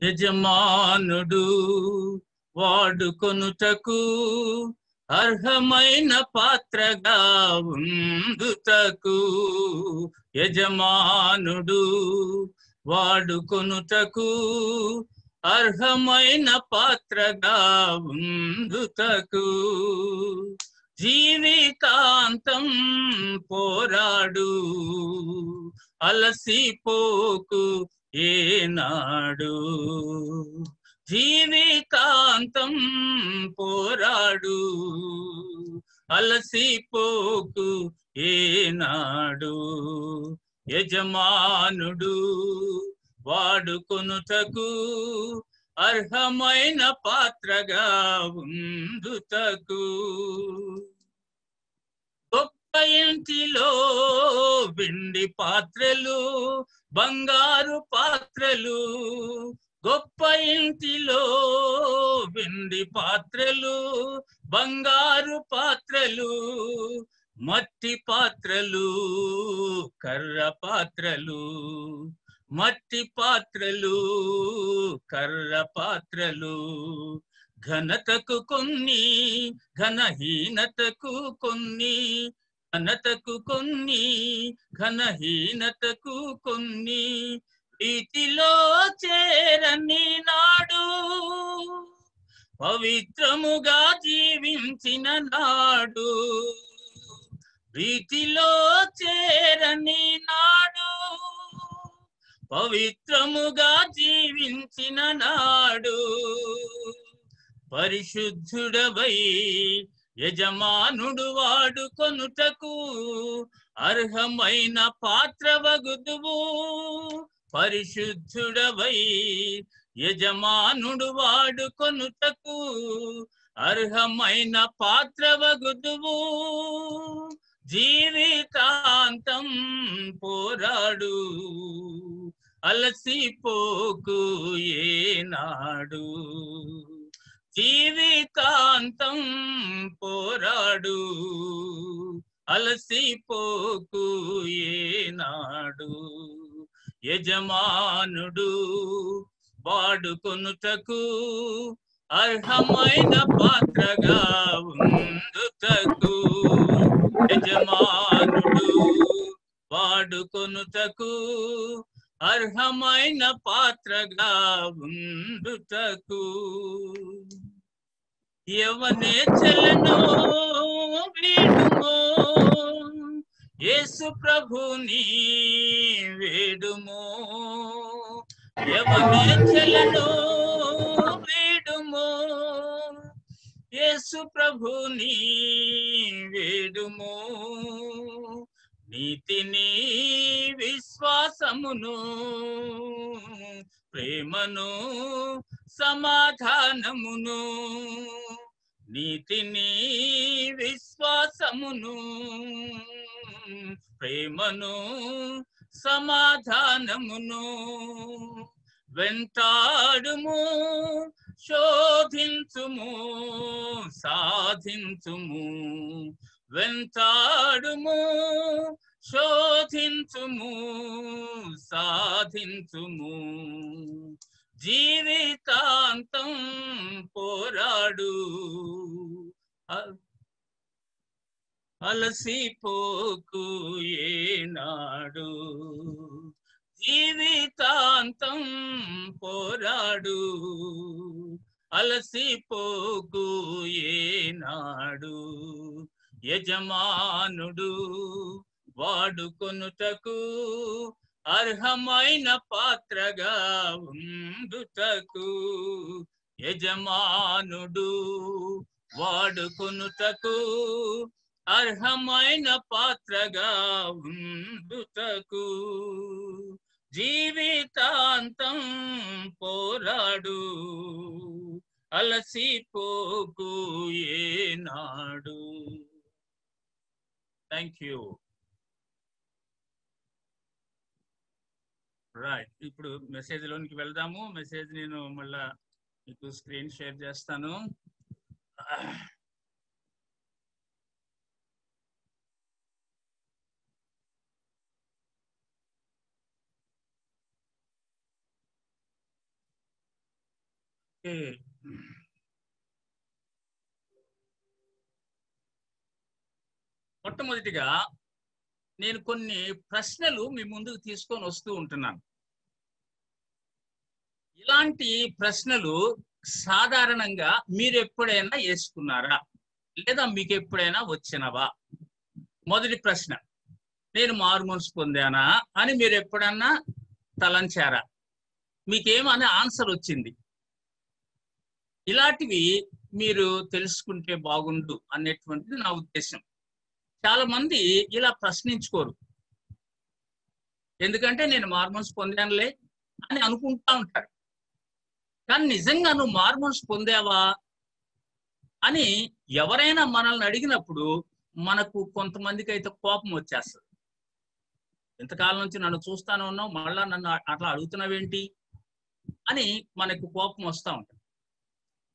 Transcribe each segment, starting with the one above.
యజమానుడు వాడుకొనుటకు అర్హమైన పాత్రగా ఉందుటకు. యజమానుడు వాడుకొనుటకు అర్హమైన పాత్రగా ఉందుటకు. జీవితాంతం పోరాడు, అలసిపోకు ఏనాడు. జీవితాంతం పోరాడు, అలసిపోకు ఏనాడు. యజమానుడు వాడుకొనుటకు అర్హమైన పాత్రగా ఉందుటకు. గొప్ప ఇంటిలో వెండి పాత్రలు, బంగారు పాత్రలు. గొప్ప ఇంటిలో వెండి పాత్రలు, బంగారు పాత్రలు. మట్టి పాత్రలు, కర్ర పాత్రలు. మట్టి పాత్రలు, కర్ర పాత్రలు. ఘనతకు కొన్ని, ఘనహీనతకు కొన్ని. ఘనతకు కొన్ని, ఘనహీనతకు కొన్ని. వీటిలో చేరని నాడు, పవిత్రముగా జీవించిన నాడు. వీటిలో చేరని నాడు, పవిత్రముగా జీవించిన నాడు. పరిశుద్ధుడవై యజమానుడు వాడుకొనుటకు అర్హమైన పాత్రవగుదువు. పరిశుద్ధుడవై యజమానుడు వాడుకొనుటకు అర్హమైన పాత్రవగుదువు. జీవితాంతం పోరాడు, అలసిపోకు ఏనాడు. జీవితాంతం పోరాడు, అలసిపోకు ఏనాడు. యజమానుడు వాడుకొనుటకు అర్హమైన పాత్రగా ఉందుటకు. యజమానుడు వాడుకొనుటకు అర్హమైన పాత్రగా ఉందుటకు. యవనే చలనో వీడుమో, యేసు ప్రభుని వేడుమో. యవనే చలనో వీడుమో, యేసు ప్రభుని వేడుమో. నీతిని విశ్వాసమును, ప్రేమను సమాధానమును. నీతిని విశ్వాసమును, ప్రేమను సమాధానమును. వెంటాడుము, శోధించుము, సాధించుము. వెంటాడుము, శోధించుము, సాధించుము. జీవితాంతం పోరాడు, అలసిపోకు ఏనాడు. జీవితాంతం పోరాడు, అలసిపోకు ఏనాడు. యజమానుడు వాడుకొనుటకు అర్హమైన పాత్రగా ఉండుటకు. యజమానుడు వాడుకొనుటకు అర్హమైన పాత్రగా ఉండుటకు. జీవితాంతం పోరాడు, అలసిపోకు ఏనాడు. Thank you. రైట్, ఇప్పుడు మెసేజ్ లోనికి వెళ్దాము. మెసేజ్ నేను మళ్ళా మీకు స్క్రీన్ షేర్ చేస్తాను. మొట్టమొదటిగా నేను కొన్ని ప్రశ్నలు మీ ముందుకు తీసుకొని వస్తూ ఉంటున్నాను. ఇలాంటి ప్రశ్నలు సాధారణంగా మీరు ఎప్పుడైనా వేసుకున్నారా, లేదా మీకు ఎప్పుడైనా వచ్చినవా? మొదటి ప్రశ్న, నేను మారు మనసు పొందానా అని మీరు ఎప్పుడన్నా తలంచారా? మీకేమనే ఆన్సర్ వచ్చింది? ఇలాంటివి మీరు తెలుసుకుంటే బాగుండు అనేటువంటిది నా ఉద్దేశం. చాలా మంది ఇలా ప్రశ్నించుకోరు. ఎందుకంటే నేను మారు మనసు పొందానులే అని అనుకుంటా ఉంటారు. కానీ నిజంగా నువ్వు మారు మనసు పొందావా అని ఎవరైనా మనల్ని అడిగినప్పుడు మనకు కొంతమందికి అయితే కోపం వచ్చేస్తుంది. ఎంతకాలం నుంచి నన్ను చూస్తానే ఉన్నావు, మళ్ళా నన్ను అట్లా అడుగుతున్నావేంటి అని మనకు కోపం వస్తూ ఉంటుంది.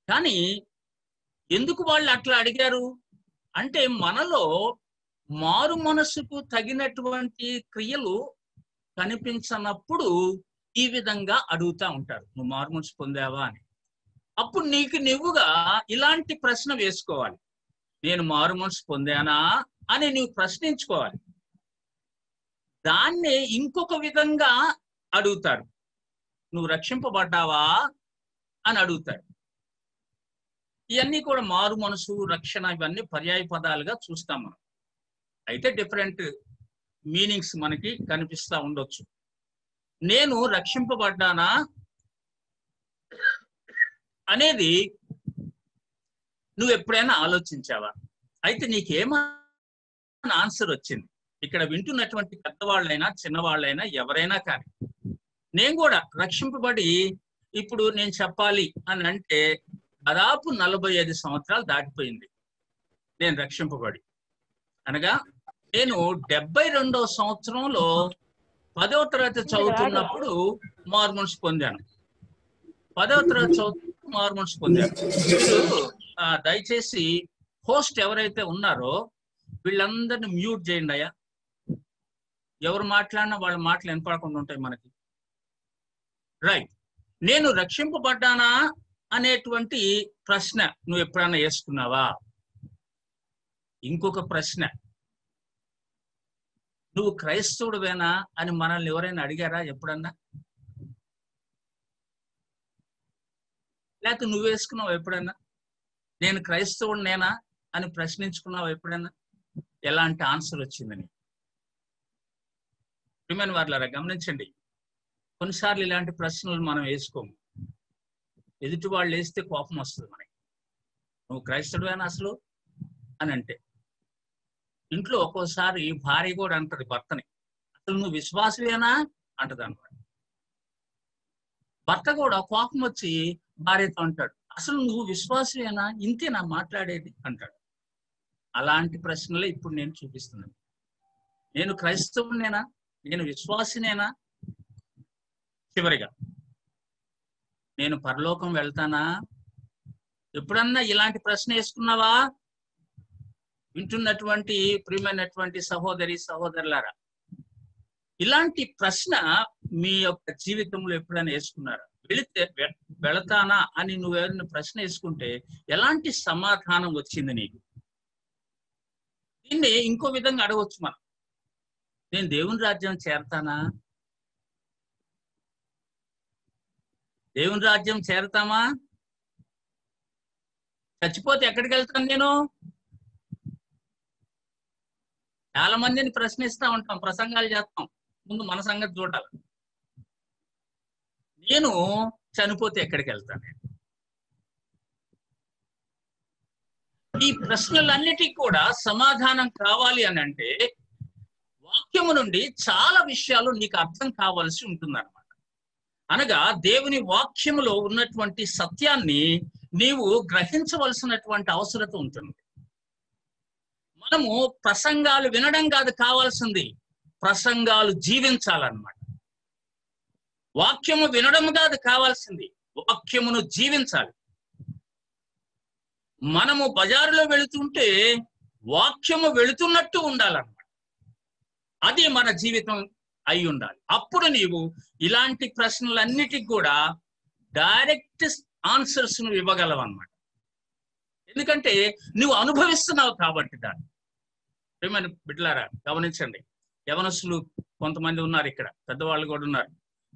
కానీ ఎందుకు వాళ్ళు అట్లా అడిగారు అంటే మనలో మారు మనసుకు తగినటువంటి క్రియలు కనిపించనప్పుడు ఈ విధంగా అడుగుతూ ఉంటారు, నువ్వు మారు మనసు పొందావా అని. అప్పుడు నీకు నువ్వుగా ఇలాంటి ప్రశ్న వేసుకోవాలి, నేను మారు మనసు పొందానా అని నువ్వు ప్రశ్నించుకోవాలి. దాన్నే ఇంకొక విధంగా అడుగుతారు, నువ్వు రక్షింపబడ్డావా అని అడుగుతారు. ఇవన్నీ కూడా మారు మనసు, రక్షణ, ఇవన్నీ పర్యాయ పదాలుగా చూస్తాం మనం. అయితే డిఫరెంట్ మీనింగ్స్ మనకి కనిపిస్తూ ఉండొచ్చు. నేను రక్షింపబడ్డానా అనేది నువ్వు ఎప్పుడైనా ఆలోచించావా? అయితే నీకేమైనా ఆన్సర్ వచ్చింది? ఇక్కడ వింటున్నటువంటి పెద్దవాళ్ళైనా చిన్నవాళ్ళైనా ఎవరైనా కానీ, నేను కూడా రక్షింపబడి ఇప్పుడు నేను చెప్పాలి అని అంటే దాదాపు 45 సంవత్సరాలు దాటిపోయింది నేను రక్షింపబడి. అనగా నేను 72వ సంవత్సరంలో 10వ తరగతి చదువుతున్నప్పుడు మారు మనసు పొందాను. 10వ తరగతి చదువుతున్నప్పుడు మారు మనసు పొందాను. మీరు దయచేసి హోస్ట్ ఎవరైతే ఉన్నారో వీళ్ళందరినీ మ్యూట్ చేయండి అయ్యా. ఎవరు మాట్లాడినా వాళ్ళ మాటలు వినపడకుండా ఉంటాయి మనకి. రైట్. నేను రక్షింపబడ్డానా అనేటువంటి ప్రశ్న నువ్వు ఎప్పుడైనా వేసుకున్నావా? ఇంకొక ప్రశ్న, నువ్వు క్రైస్తవుడువేనా అని మనల్ని ఎవరైనా అడిగారా ఎప్పుడన్నా? లేకపోతే నువ్వు వేసుకున్నావు ఎప్పుడన్నా, నేను క్రైస్తవుడినేనా అని ప్రశ్నించుకున్నావు ఎప్పుడన్నా? ఎలాంటి ఆన్సర్ వచ్చిందని? ప్రియమైన వారులారా గమనించండి, కొన్నిసార్లు ఇలాంటి ప్రశ్నలు మనం వేసుకోము. ఎదుటి వాళ్ళు వేస్తే కోపం వస్తుంది మనకి, నువ్వు క్రైస్తవుడేనా అసలు అని అంటే. ఇంట్లో ఒక్కోసారి భార్య కూడా అంటది భర్తని, అసలు నువ్వు విశ్వాసమేనా అంటది అన్నమాట. భర్త కూడా కోపం వచ్చి భార్యతో అంటాడు, అసలు నువ్వు విశ్వాసమేనా, ఇంతేనా మాట్లాడేది అంటాడు. అలాంటి ప్రశ్నలే ఇప్పుడు నేను చూపిస్తున్నాను. నేను క్రైస్తవునేనా, నేను విశ్వాసినేనా? చివరిగా, నేను పరలోకం వెళ్తానా? ఎప్పుడన్నా ఇలాంటి ప్రశ్న వేసుకున్నావా? వింటున్నటువంటి ప్రియమైనటువంటి సహోదరి సహోదరులారా, ఇలాంటి ప్రశ్న మీ యొక్క జీవితంలో ఎప్పుడైనా వేసుకున్నారా? వెళతానా అని నువ్వు ఎవరైనా ప్రశ్న వేసుకుంటే ఎలాంటి సమాధానం వచ్చింది నీకు? దీన్ని ఇంకో విధంగా అడగవచ్చు మనం, నేను దేవుని రాజ్యం చేరతానా? దేవుని రాజ్యం చేరతామా? చచ్చిపోతే ఎక్కడికి వెళ్తాను నేను? చాలా మందిని ప్రశ్నిస్తూ ఉంటాం, ప్రసంగాలు చేస్తాం, ముందు మన సంగతి చూడాలి. నేను చనిపోతే ఎక్కడికి వెళ్తాను? ఈ ప్రశ్నలన్నిటికీ కూడా సమాధానం కావాలి అని అంటే వాక్యము నుండి చాలా విషయాలు నీకు అర్థం కావాల్సి ఉంటుందన్నమాట. అనగా దేవుని వాక్యములో ఉన్నటువంటి సత్యాన్ని నీవు గ్రహించవలసినటువంటి అవసరత ఉంటుంది. మనము ప్రసంగాలు వినడం కాదు కావాల్సింది, ప్రసంగాలు జీవించాలన్నమాట. వాక్యము వినడం కాదు కావాల్సింది, వాక్యమును జీవించాలి. మనము బజారులో వెళుతుంటే వాక్యము వెళుతున్నట్టు ఉండాలన్నమాట. అది మన జీవితం అయి ఉండాలి. అప్పుడు నీవు ఇలాంటి ప్రశ్నలన్నిటికి కూడా డైరెక్ట్ ఆన్సర్స్ నువ్వు ఇవ్వగలవు అన్నమాట. ఎందుకంటే నువ్వు అనుభవిస్తున్నావు కాబట్టి దాన్ని. ప్రియమైన బిడ్డలారా గమనించండి, యవనస్తులు కొంతమంది ఉన్నారు, ఇక్కడ పెద్దవాళ్ళు కూడా ఉన్నారు.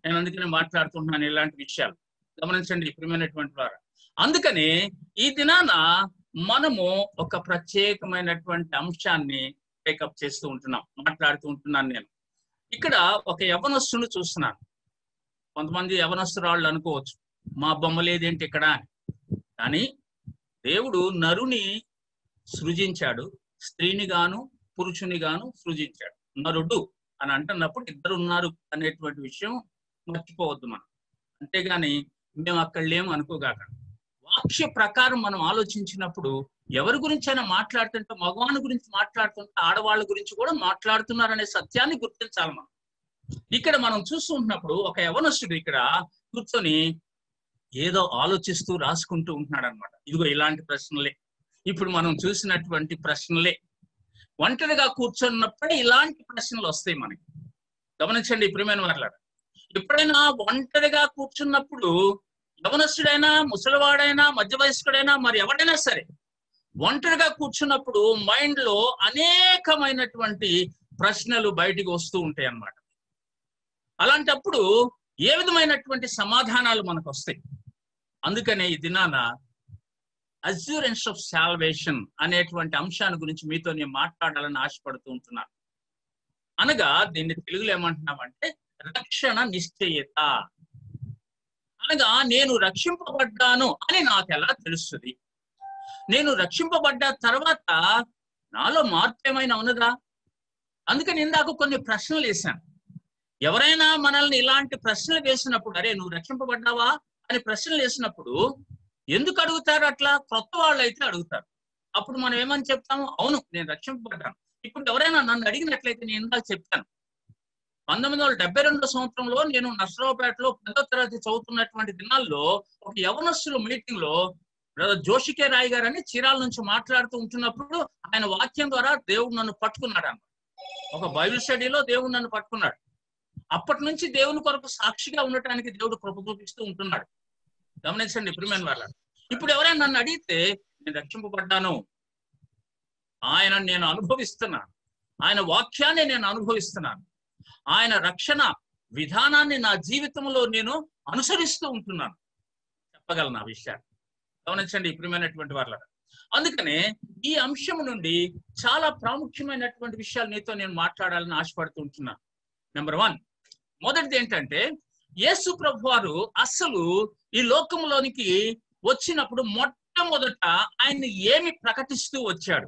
నేను అందుకనే మాట్లాడుతుంటున్నాను ఇలాంటి విషయాలు. గమనించండి ప్రియమైనటువంటి వారు. అందుకని ఈ దినాన మనము ఒక ప్రత్యేకమైనటువంటి అంశాన్ని టేకప్ చేస్తూ ఉంటున్నాం, మాట్లాడుతూ ఉంటున్నాను. నేను ఇక్కడ ఒక యవనస్తుని చూస్తున్నాను. కొంతమంది యవనస్తురాళ్ళు అనుకోవచ్చు, మా బొమ్మ లేదేంటి ఇక్కడ అని. కానీ దేవుడు నరుని సృజించాడు, స్త్రీని గాను పురుషుని గాను సృజించాడు. నరుడు అని అంటున్నప్పుడు ఇద్దరు ఉన్నారు అనేటువంటి విషయం మర్చిపోవద్దు మనం. అంతేగాని మేము అక్కడ లేము అనుకోగాక. వాక్య ప్రకారం మనం ఆలోచించినప్పుడు ఎవరి గురించి అయినా మాట్లాడుతుంటే, మగవాని గురించి మాట్లాడుతుంటే ఆడవాళ్ళ గురించి కూడా మాట్లాడుతున్నారనే సత్యాన్ని గుర్తించాలి మనం. ఇక్కడ మనం చూస్తుంటున్నప్పుడు ఒక యవనస్తుడు ఇక్కడ కూర్చొని ఏదో ఆలోచిస్తూ రాసుకుంటూ ఉంటున్నాడు అనమాట. ఇదిగో ఇలాంటి ప్రశ్నలే ఇప్పుడు మనం చూసినటువంటి ప్రశ్నలే. ఒంటరిగా కూర్చున్నప్పుడే ఇలాంటి ప్రశ్నలు వస్తాయి మనకి. గమనించండి ప్రియమైన వాళ్ళారా, ఎప్పుడైనా ఒంటరిగా కూర్చున్నప్పుడు యవనస్తుడైనా, ముసలివాడైనా, మధ్య వయస్కుడైనా, మరి ఎవడైనా సరే ఒంటరిగా కూర్చున్నప్పుడు మైండ్ లో అనేకమైనటువంటి ప్రశ్నలు బయటికి వస్తూ ఉంటాయి అన్నమాట. అలాంటప్పుడు ఏ విధమైనటువంటి సమాధానాలు మనకు వస్తాయి? అందుకనే ఈ దినాన అస్యూరెన్స్ ఆఫ్ సాల్వేషన్ అనేటువంటి అంశాన్ని గురించి మీతో నేను మాట్లాడాలని ఆశపడుతూ ఉంటున్నాను. అనగా దీన్ని తెలుగులో ఏమంటున్నామంటే రక్షణ నిశ్చయత. అనగా నేను రక్షింపబడ్డాను అని నాకు ఎలా తెలుస్తుంది? నేను రక్షింపబడ్డ తర్వాత నాలో మార్పు ఏమైనా ఉన్నదా? అందుకని ఇందాక కొన్ని ప్రశ్నలు వేశాను. ఎవరైనా మనల్ని ఇలాంటి ప్రశ్నలు వేసినప్పుడు, అరే నువ్వు రక్షింపబడ్డావా అని ప్రశ్నలు వేసినప్పుడు ఎందుకు అడుగుతారు? అట్లా కొత్త వాళ్ళు అయితే అడుగుతారు. అప్పుడు మనం ఏమని చెప్తాము? అవును నేను రక్షింపబడ్డాను. ఇప్పుడు ఎవరైనా నన్ను అడిగినట్లయితే నేను ఇందాక చెప్తాను, 1972 సంవత్సరంలో నేను నర్సరావుపేటలో 10వ తరగతి చదువుతున్నటువంటి దినాల్లో ఒక యవనస్తుల మీటింగ్ లో జోషికే రాయ్ గారు అని చీరాల నుంచి మాట్లాడుతూ ఉంటున్నప్పుడు ఆయన వాక్యం ద్వారా దేవుడు నన్ను పట్టుకున్నాడు అన్నమాట. ఒక బైబిల్ స్టడీలో దేవుడు నన్ను పట్టుకున్నాడు. అప్పటి నుంచి దేవుని కొరకు సాక్షిగా ఉండటానికి దేవుడు కృప చూపిస్తూ ఉంటున్నాడు. గమనించండి ప్రియమైన వాళ్ళ. ఇప్పుడు ఎవరైనా నన్ను అడిగితే నేను రక్షింపబడ్డాను, ఆయన నేను అనుభవిస్తున్నాను, ఆయన వాక్యాన్ని నేను అనుభవిస్తున్నాను, ఆయన రక్షణ విధానాన్ని నా జీవితంలో నేను అనుసరిస్తూ ఉంటున్నాను, చెప్పగలను ఆ విషయాన్ని. గమనించండి ప్రియమైనటువంటి వాళ్ళ. అందుకనే ఈ అంశం నుండి చాలా ప్రాముఖ్యమైనటువంటి విషయాలు నీతో నేను మాట్లాడాలని ఆశపడుతూ ఉంటున్నాను. నెంబర్ 1, మొదటిది ఏంటంటే యేసు ప్రభు వారు అసలు ఈ లోకంలోనికి వచ్చినప్పుడు మొట్టమొదట ఆయన ఏమి ప్రకటిస్తూ వచ్చాడు,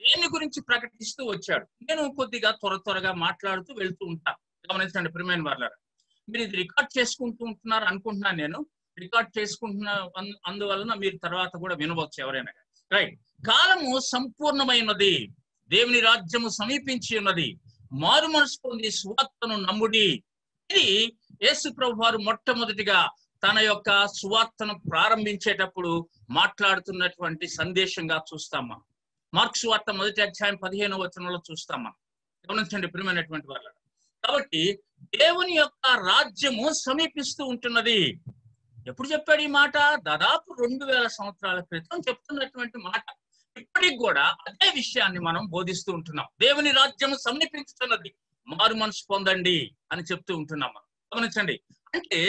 దేని గురించి ప్రకటిస్తూ వచ్చాడు? నేను కొద్దిగా త్వరగా మాట్లాడుతూ వెళ్తూ ఉంటాను. గమనించండి ప్రియమైన వాళ్ళారా, మీరు ఇది రికార్డ్ చేసుకుంటూ ఉంటున్నారు అనుకుంటున్నాను. నేను రికార్డ్ చేసుకుంటున్న అందువలన మీరు తర్వాత కూడా వినవచ్చు ఎవరైనా. రైట్. కాలము సంపూర్ణమైనది, దేవుని రాజ్యము సమీపించి ఉన్నది, మారు మనసు పొంది సువార్తను నమ్ముడి. ఇది యేసు ప్రభు వారు మొట్టమొదటిగా తన యొక్క సువార్తను ప్రారంభించేటప్పుడు మాట్లాడుతున్నటువంటి సందేశంగా చూస్తాం మనం. మార్కు సువార్త 1వ అధ్యాయం 15వ వచనంలో చూస్తాం మనం. గమనించండి ప్రియమైనటువంటి వాళ్ళు. కాబట్టి దేవుని యొక్క రాజ్యము సమీపిస్తూ ఉంటున్నది. ఎప్పుడు చెప్పాడు ఈ మాట? దాదాపు 2000 సంవత్సరాల క్రితం చెప్తున్నటువంటి మాట. ఇప్పటికి కూడా అదే విషయాన్ని మనం బోధిస్తూ ఉంటున్నాం. దేవుని రాజ్యము సమీపించుతున్నది, మారు మనసు పొందండి అని చెప్తూ ఉంటున్నాం. గమనించండి, అంటే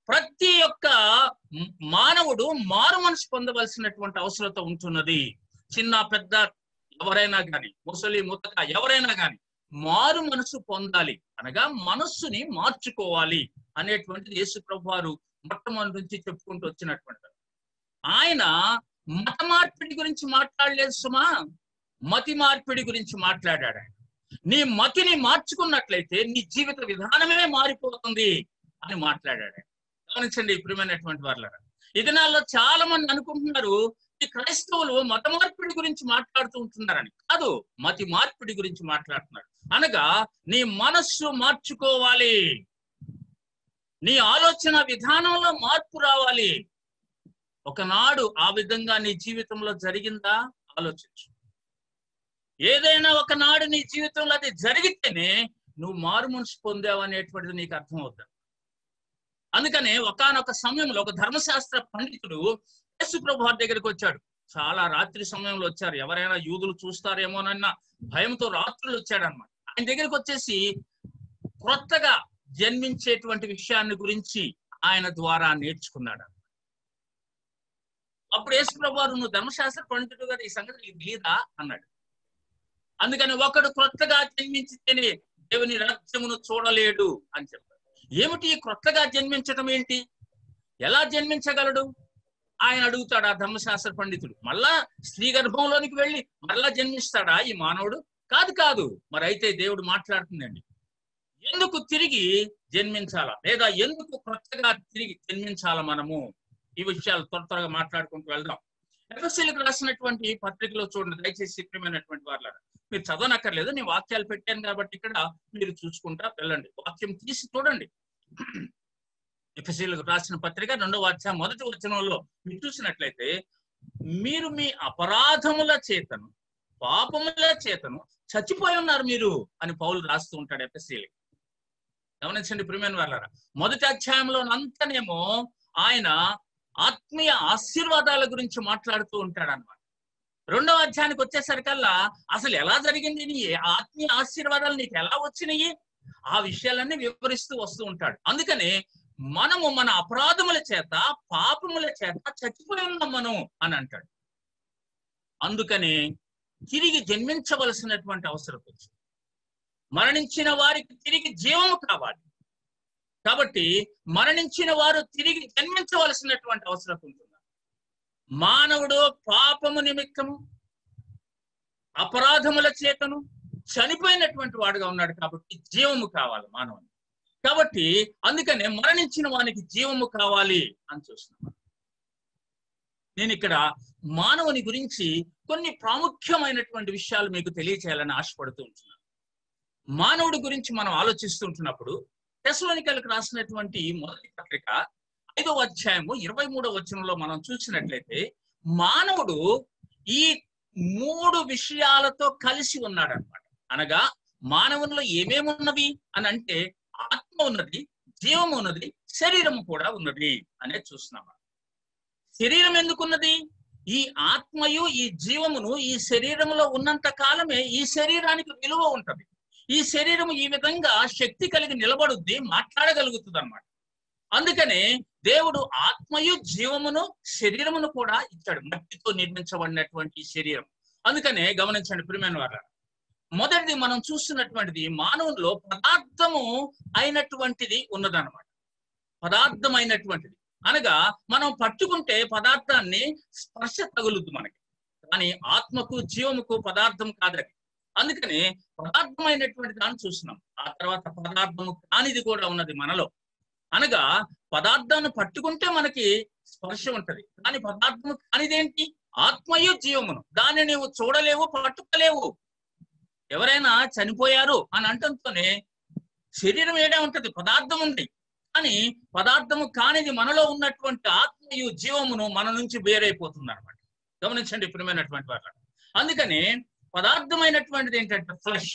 ప్రతి ఒక్క మానవుడు మారు మనసు పొందవలసినటువంటి అవసరత ఉంటున్నది. చిన్న పెద్ద ఎవరైనా కానీ, ముసలి ముతక ఎవరైనా కానీ మారు మనసు పొందాలి, అనగా మనస్సుని మార్చుకోవాలి అనేటువంటిది యేసు ప్రభు వారు మొట్టమొదటి నుంచి చెప్పుకుంటూ వచ్చినటువంటి. ఆయన మత మార్పిడి గురించి మాట్లాడలేదు సుమా, మతి మార్పిడి గురించి మాట్లాడాడు. నీ మతిని మార్చుకున్నట్లయితే నీ జీవిత విధానమే మారిపోతుంది అని మాట్లాడాడు. గమనించండి ప్రియమైనటువంటి వాళ్ళారా, ఈ దినాల్లో చాలా మంది అనుకుంటున్నారు ఈ క్రైస్తవులు మత మార్పిడి గురించి మాట్లాడుతూ ఉంటున్నారని. కాదు, మతి మార్పిడి గురించి మాట్లాడుతున్నారు. అనగా నీ మనస్సు మార్చుకోవాలి, నీ ఆలోచన విధానంలో మార్పు రావాలి. ఒకనాడు ఆ విధంగా నీ జీవితంలో జరిగిందా? ఆలోచించు. ఏదైనా ఒకనాడు నీ జీవితంలో అది జరిగితేనే నువ్వు మారు మనసు పొందావు అనేటువంటిది నీకు అర్థమవుతుంది. అందుకనే ఒకానొక సమయంలో ఒక ధర్మశాస్త్ర పండితుడు యేసు ప్రభు వారి దగ్గరికి వచ్చాడు. చాలా రాత్రి సమయంలో వచ్చారు. ఎవరైనా యూదులు చూస్తారేమోనన్న భయంతో రాత్రులు వచ్చాడనమాట. ఆయన దగ్గరికి వచ్చేసి క్రొత్తగా జన్మించేటువంటి విషయాన్ని గురించి ఆయన ద్వారా నేర్చుకున్నాడు. అప్పుడు యేసు ప్రభు వారు, నువ్వు ధర్మశాస్త్ర పండితుడు గారు, ఈ సంగతి లేదా అన్నాడు. అందుకని ఒకడు క్రొత్తగా జన్మించితేనే దేవుని రాజ్యమును చూడలేడు అని చెప్పారు. ఏమిటి క్రొత్తగా జన్మించడం ఏంటి? ఎలా జన్మించగలడు ఆయన అడుగుతాడు ఆ ధర్మశాస్త్ర పండితుడు. మళ్ళా స్త్రీ గర్భంలోనికి వెళ్ళి మరలా జన్మిస్తాడా ఈ మానవుడు? కాదు కాదు. మరి అయితే దేవుడు మాట్లాడుతుందండి, ఎందుకు తిరిగి జన్మించాలా, లేదా ఎందుకు క్రొత్తగా తిరిగి జన్మించాలా మనము? ఈ విషయాలు త్వరగా మాట్లాడుకుంటూ వెళ్దాం. ఎఫెసీయులకు రాసినటువంటి పత్రికలో చూడండి దయచేసి, ప్రియమైనటువంటి వారులారా. మీరు చదవనక్కర్లేదు, నేను వాక్యాలు పెట్టాను కాబట్టి ఇక్కడ మీరు చూసుకుంటా వెళ్ళండి. వాక్యం తీసి చూడండి. ఎఫెసీయులకు రాసిన పత్రిక 2వ అధ్యాయం 1వ వచనంలో మీరు చూసినట్లయితే, మీరు మీ అపరాధముల చేతను పాపముల చేతను చచ్చిపోయి ఉన్నారు మీరు అని పౌలు రాస్తూ ఉంటాడు ఎఫెసీయులకు. గమనించండి ప్రియమైన వారులారా. 1వ అధ్యాయంలో అంతనేమో ఆయన ఆత్మీయ ఆశీర్వాదాల గురించి మాట్లాడుతూ ఉంటాడు అన్నమాట. 2వ అధ్యాయానికి వచ్చేసరికల్లా అసలు ఎలా జరిగింది, నీ ఆత్మీయ ఆశీర్వాదాలు నీకు ఎలా వచ్చినాయి, ఆ విషయాలన్నీ వివరిస్తూ వస్తూ ఉంటాడు. అందుకనే మనము మన అపరాధముల చేత పాపముల చేత చచ్చిపోయి ఉన్నాం మనం అని అంటాడు. అందుకనే తిరిగి జన్మించవలసినటువంటి అవసరం వచ్చింది. మరణించిన వారికి తిరిగి జీవము కావాలి కాబట్టి మరణించిన వారు తిరిగి జన్మించవలసినటువంటి అవసరం ఉంటుంది. మానవుడు పాపము నిమిత్తము అపరాధముల చేతను చనిపోయినటువంటి వాడుగా ఉన్నాడు కాబట్టి జీవము కావాలి మానవుని. కాబట్టి అందుకనే మరణించిన వానికి జీవము కావాలి అని చూస్తున్నాం. నేను ఇక్కడ మానవుని గురించి కొన్ని ప్రాముఖ్యమైనటువంటి విషయాలు మీకు తెలియచేయాలని ఆశపడుతూ ఉంటున్నాను. మానవుడి గురించి మనం ఆలోచిస్తుంటున్నప్పుడు తెస్సలోనికైలకు రాసినటువంటి మొదటి పత్రిక 5వ అధ్యాయము 23వ వచనంలో మనం చూసినట్లయితే, మానవుడు ఈ 3 విషయాలతో కలిసి ఉన్నాడు అనమాట. అనగా మానవునిలో ఏమేమి ఉన్నవి అని అంటే, ఆత్మ ఉన్నది, జీవం ఉన్నది, శరీరము కూడా ఉన్నది అనేది చూస్తున్నాం. శరీరం ఎందుకున్నది? ఈ ఆత్మయు ఈ జీవమును ఈ శరీరంలో ఉన్నంత కాలమే ఈ శరీరానికి విలువ ఉంటది. ఈ శరీరము ఈ విధంగా శక్తి కలిగి నిలబడుద్ది, మాట్లాడగలుగుతుంది అన్నమాట. అందుకనే దేవుడు ఆత్మయు జీవమును శరీరమును కూడా ఇచ్చాడు, మట్టితో నిర్మించబడినటువంటి శరీరం. అందుకనే గమనించండి ప్రియమైన వారు, మొదటిది మనం చూస్తున్నటువంటిది మానవుల్లో పదార్థము అయినటువంటిది ఉన్నదన్నమాట. పదార్థం అయినటువంటిది అనగా మనం పట్టుకుంటే పదార్థాన్ని స్పర్శ తగులుద్దు మనకి, కానీ ఆత్మకు జీవముకు పదార్థం కాదది. అందుకని పదార్థమైనటువంటి దాన్ని చూస్తున్నాం. ఆ తర్వాత పదార్థము కానిది కూడా ఉన్నది మనలో. అనగా పదార్థాన్ని పట్టుకుంటే మనకి స్పర్శ ఉంటది, కానీ పదార్థము కానిదేంటి? ఆత్మయు జీవమును. దాన్ని నువ్వు చూడలేవు, పట్టుకోలేవు. ఎవరైనా చనిపోయారు అని అంటంతోనే శరీరం ఏడే ఉంటది, పదార్థం ఉంది, కానీ పదార్థము కానిది మనలో ఉన్నటువంటి ఆత్మయు జీవమును మన నుంచి వేరైపోతుంది అనమాట. గమనించండి ప్రియమైనటువంటి వారు. అందుకని పదార్థమైనటువంటిది ఏంటంటే ఫ్లెష్,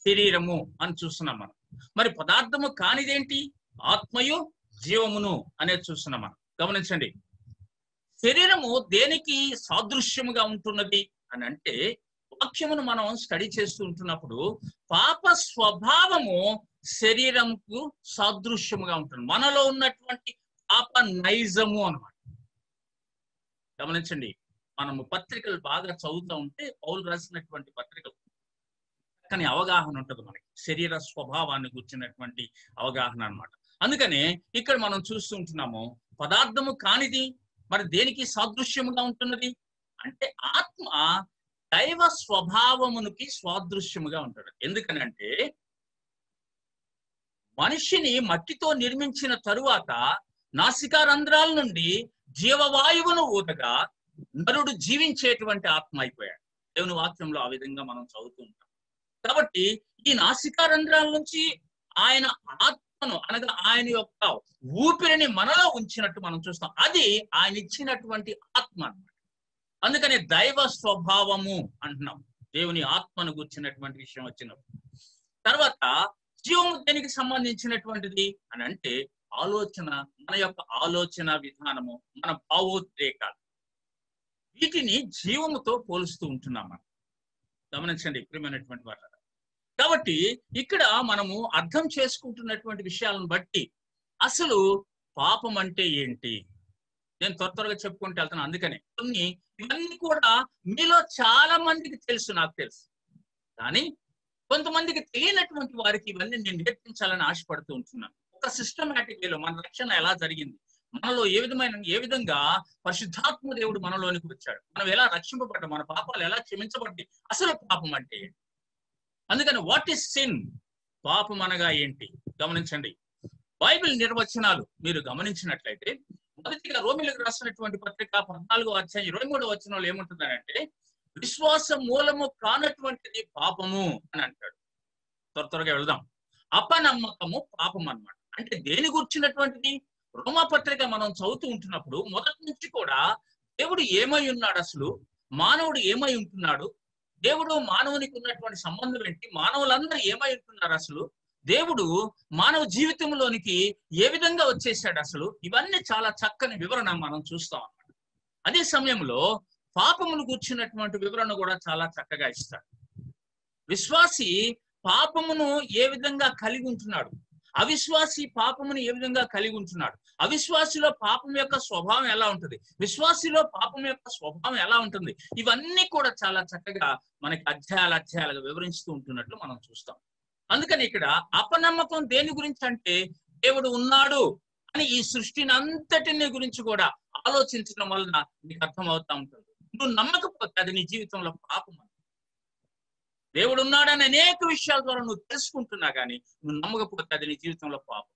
శరీరము అని చూస్తున్నాం మనం. మరి పదార్థము కానిదేంటి? ఆత్మయు జీవమును అనేది చూస్తున్నాం మనం. గమనించండి, శరీరము దేనికి సాదృశ్యముగా ఉంటున్నది అని అంటే, వాక్యమును మనం స్టడీ చేస్తూ ఉంటున్నప్పుడు పాప స్వభావము శరీరంకు సాదృశ్యముగా ఉంటుంది. మనలో ఉన్నటువంటి పాప నైజము అన్నమాట. గమనించండి, మనము పత్రికలు బాగా చదువుతూ ఉంటే పౌలు రాసినటువంటి పత్రికలు కానీ అవగాహన ఉంటుంది మనకి, శరీర స్వభావాన్ని గుర్చినటువంటి అవగాహన అన్నమాట. అందుకనే ఇక్కడ మనం చూస్తూ ఉంటున్నాము పదార్థము కానిది మరి దేనికి సాదృశ్యముగా ఉంటున్నది అంటే ఆత్మ దైవ స్వభావమునికి సాదృశ్యముగా ఉంటాడు. ఎందుకనంటే మనిషిని మట్టితో నిర్మించిన తరువాత నాసికా రంధ్రాల నుండి జీవవాయువును ఊదగా నరుడు జీవించేటువంటి ఆత్మ అయిపోయాడు. దేవుని వాక్యంలో ఆ విధంగా మనం చదువుతూ ఉంటాం. కాబట్టి ఈ నాసికా రంధ్రాల నుంచి ఆయన ఆత్మను అనగా ఆయన యొక్క ఊపిరిని మనలో ఉంచినట్టు మనం చూస్తాం. అది ఆయన ఇచ్చినటువంటి ఆత్మ అన్నమాట. అందుకని దైవ స్వభావము అంటున్నాం దేవుని ఆత్మను గుర్చినటువంటి విషయం వచ్చినప్పుడు. తర్వాత జీవము దేనికి సంబంధించినటువంటిది అని అంటే ఆలోచన విధానము, మన భావోద్రేకాలు, వీటిని జీవముతో పోలుస్తూ ఉంటున్నాం మనం. గమనించండి ప్రియమైనటువంటి వారు. కాబట్టి ఇక్కడ మనము అర్థం చేసుకుంటున్నటువంటి విషయాలను బట్టి అసలు పాపం అంటే ఏంటి నేను త్వరగా చెప్పుకుంటూ వెళ్తాను. అందుకనే ఇవన్నీ కూడా మీలో చాలా మందికి తెలుసు, నాకు తెలుసు. కానీ కొంతమందికి తెలియనటువంటి వారికి ఇవన్నీ నేను నేర్పించాలని ఆశపడుతూ ఉంటున్నాను. ఒక సిస్టమేటిక్ వేలో మన రక్షణ ఎలా జరిగింది, మనలో ఏ విధంగా పరిశుద్ధాత్మ దేవుడు మనలోనికి వచ్చాడు, మనం ఎలా రక్షింపబడ్డాం, మన పాపాలు ఎలా క్షమించబడ్డాయి, అసలు పాపం అంటే ఏంటి. అందుకని వాట్ ఈస్ సిన్, పాపం అనగా ఏంటి గమనించండి. బైబిల్ నిర్వచనాలు మీరు గమనించినట్లయితే మొదటిగా రోమిలకు రాసినటువంటి పత్రిక 14వ అధ్యాయం 23వ వచనంలో ఏముంటుందంటే విశ్వాస మూలము కానటువంటిది పాపము అని అంటాడు. త్వరగా వెళదాం. అపనమ్మకము పాపం అన్నమాట. అంటే దేని గురించినటువంటిది? రోమా పత్రిక మనం చదువుతూ ఉంటున్నప్పుడు మొదటి నుంచి కూడా దేవుడు ఏమై ఉన్నాడు, అసలు మానవుడు ఏమై ఉంటున్నాడు, దేవుడు మానవునికి ఉన్నటువంటి సంబంధం ఏంటి, మానవులందరూ ఏమై ఉంటున్నారు, అసలు దేవుడు మానవ జీవితంలోనికి ఏ విధంగా వచ్చేసాడు, అసలు ఇవన్నీ చాలా చక్కని వివరణ మనం చూస్తాం అన్నమాట. అదే సమయంలో పాపమును కూర్చున్నటువంటి వివరణ కూడా చాలా చక్కగా ఇస్తాడు. విశ్వాసి పాపమును ఏ విధంగా కలిగి ఉంటున్నాడు, అవిశ్వాసి పాపమును ఏ విధంగా కలిగి ఉంటున్నాడు, అవిశ్వాసిలో పాపం యొక్క స్వభావం ఎలా ఉంటుంది, విశ్వాసిలో పాపం యొక్క స్వభావం ఎలా ఉంటుంది, ఇవన్నీ కూడా చాలా చక్కగా మనకి అధ్యాయాలుగా వివరిస్తూ ఉంటున్నట్లు మనం చూస్తాం. అందుకని ఇక్కడ అపనమ్మకం దేని గురించి అంటే దేవుడు ఉన్నాడు అని ఈ సృష్టిని అంతటిని గురించి కూడా ఆలోచించడం వలన నీకు అర్థమవుతా ఉంటుంది. నువ్వు నమ్మకపోతే అది నీ జీవితంలో పాపం. దేవుడు ఉన్నాడని అనేక విషయాల ద్వారా నువ్వు తెలుసుకుంటున్నా కానీ నువ్వు నమ్మకపోతే అది నీ జీవితంలో పాపం.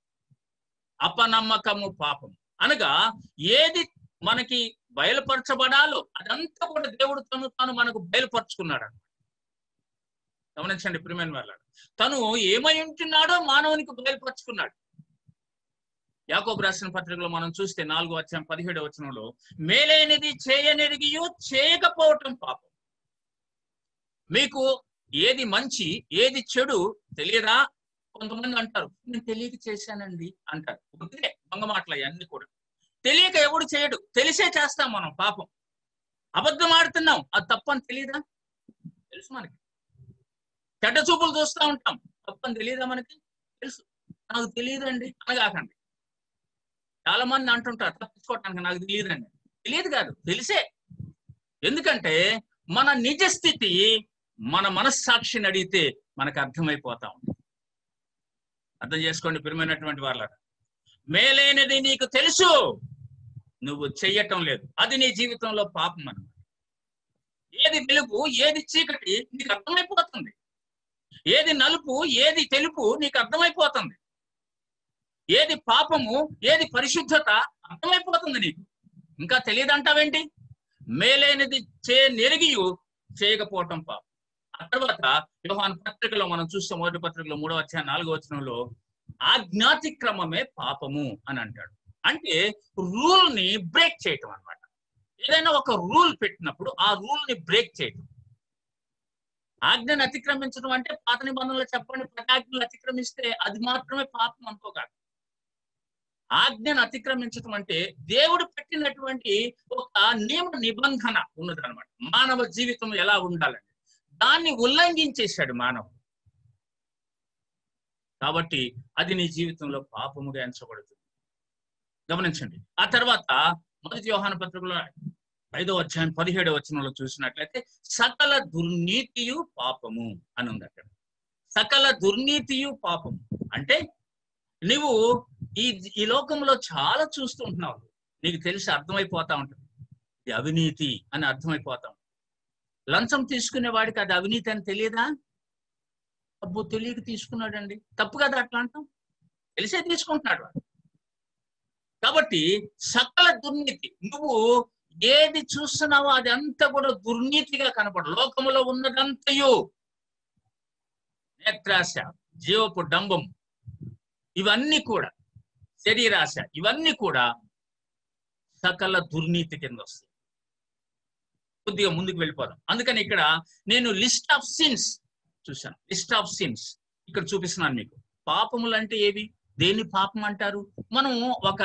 అపనమ్మకము పాపం అనగా ఏది మనకి బయలుపరచబడాలో అదంతా కూడా దేవుడు తాను మనకు బయలుపరుచుకున్నాడు. గమనించండి ప్రియమైన వాళ్ళ, తను ఏమై ఉంటున్నాడో మానవునికి బయలుపరుచుకున్నాడు. యాకోబు రాసిన పత్రికలో మనం చూస్తే 4వ అధ్యాయం 17వ వచనంలో మేలైనది చేయనెరిగియు చేయకపోవటం పాపం. మీకు ఏది మంచి ఏది చెడు తెలియదా? కొంతమంది అంటారు నేను తెలియక చేశానండి అంటారు. వద్దులే, దొంగ మాటలు అవన్నీ కూడా. తెలియక ఎవడు చేయడు, తెలిసే చేస్తాం మనం పాపం. అబద్ధం ఆడుతున్నాం, అది తప్పని తెలియదా? తెలుసు మనకి. చెడ్డ చూపులు చూస్తూ ఉంటాం, తప్పని తెలియదా మనకి? తెలుసు. నాకు తెలియదండి అనగాకండి. చాలా మంది అంటుంటారు తప్పించుకోవటానికి నాకు తెలియదండి. తెలియదు కాదు, తెలిసే. ఎందుకంటే మన నిజ స్థితి మన మనస్సాక్షిని అడిగితే మనకు అర్థమైపోతా ఉంది. అర్థం చేసుకోండి ప్రియమైనటువంటి వాళ్ళ, మేలైనది నీకు తెలుసు, నువ్వు చెయ్యటం లేదు, అది నీ జీవితంలో పాపం అన్నమాట. ఏది వెలుగు ఏది చీకటి నీకు అర్థమైపోతుంది, ఏది నలుపు ఏది తెలుపు నీకు అర్థమైపోతుంది, ఏది పాపము ఏది పరిశుద్ధత అర్థమైపోతుంది నీకు. ఇంకా తెలియదంటావేంటి? మేలైనది నెరిగియు చేయకపోవటం పాపం. ఆ తర్వాత యోహాను పత్రికలో మనం చూస్తే మొదటి పత్రికలో 3వ అధ్యాయం 4వ వచనంలో ఆజ్ఞాతిక్రమమే పాపము అని అంటాడు. అంటే రూల్ ని బ్రేక్ చేయటం అన్నమాట. ఏదైనా ఒక రూల్ పెట్టినప్పుడు ఆ రూల్ ని బ్రేక్ చేయటం. ఆజ్ఞను అతిక్రమించడం అంటే పాత నిబంధనలు చెప్పండి, ప్రజాజ్ఞలు అతిక్రమిస్తే అది మాత్రమే పాపం అనుకోకాదు. ఆజ్ఞను అతిక్రమించడం అంటే దేవుడు పెట్టినటువంటి ఒక నియమ నిబంధన ఉన్నది అనమాట. మానవ జీవితం ఎలా ఉండాలని దాన్ని ఉల్లంఘించేశాడు మానవుడు. కాబట్టి అది నీ జీవితంలో పాపముగా ఎంచబడుతుంది. గమనించండి. ఆ తర్వాత మొదటి యోహాను పత్రికలో 5వ అధ్యాయం 17వ వచనంలో చూసినట్లయితే సకల దుర్నీతియు పాపము అని ఉంది అక్కడ. సకల దుర్నీతియు పాపము అంటే నువ్వు ఈ లోకంలో చాలా చూస్తుంటున్నావు, నీకు తెలిసి అర్థమైపోతా ఉంటుంది ఇది అవినీతి అని అర్థమైపోతా ఉంటుంది. లంచం తీసుకునే వాడికి అది అవినీతి అని తెలియదా? అబ్బో తెలియక తీసుకున్నాడండి, తప్పు కదా అట్లా అంటాం, తెలిసే తీసుకుంటున్నాడు వాడు. కాబట్టి సకల దుర్నీతి, నువ్వు ఏది చూస్తున్నావో అది అంతా కూడా దుర్నీతిగా కనపడు. లోకములో ఉన్నదంతయు నేత్రాశ, జీవపు డంబం, ఇవన్నీ కూడా శరీరాశ, ఇవన్నీ కూడా సకల దుర్నీతి కింద వస్తాయి. కొద్దిగా ముందుకు వెళ్ళిపోదాం. అందుకని ఇక్కడ నేను లిస్ట్ ఆఫ్ సిన్స్ చూశాను. లిస్ట్ ఆఫ్ సిన్స్ ఇక్కడ చూపిస్తున్నాను మీకు. పాపములు అంటే ఏవి? దేన్ని పాపం అంటారు? మనం ఒక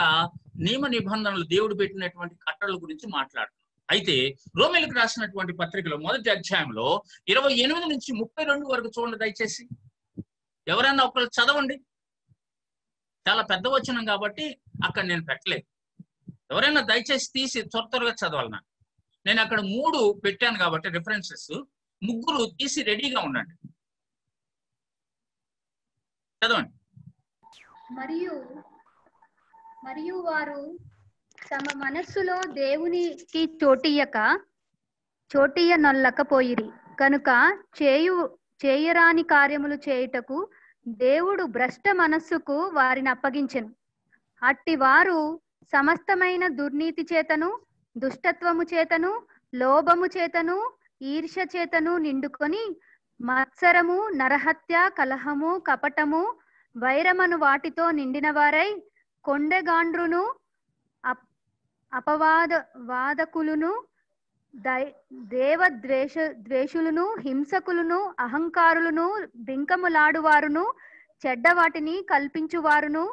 నియమ నిబంధనలు దేవుడు పెట్టినటువంటి కట్టడల గురించి మాట్లాడుతున్నాం. అయితే రోమీయులకు రాసినటువంటి పత్రికలో 1వ అధ్యాయంలో 28 నుంచి 32 వరకు చూడండి దయచేసి. ఎవరైనా ఒకరు చదవండి. చాలా పెద్ద వచనం కాబట్టి అక్కడ నేను పెట్టలేదు. ఎవరైనా దయచేసి తీసి త్వరగా చదవాలి. నేను అక్కడ 3 పెట్టాను కాబట్టి రిఫరెన్సెస్, 3 తీసి రెడీగా ఉండండి. చదవండి. మరియు వారు తమ మనస్సులో దేవునికి చోటియ్యనొల్లకపోయిరి కనుక చేయరాని కార్యములు చేయుటకు దేవుడు భ్రష్ట మనస్సుకు వారిని అప్పగించెను. అట్టి వారు సమస్తమైన దుర్నీతి చేతను, దుష్టత్వము చేతను, లోభము చేతను, ఈర్ష్య చేతను నిండుకొని మత్సరము, నరహత్య, కలహము, కపటము, వైరమను వాటితో నిండిన వారై కొండెగాండ్రును, వాదకులను, ద్వేషులను, హింసకులను, అహంకారులను, బింకములాడువారును, చెడ్డ వాటిని కల్పించువారును,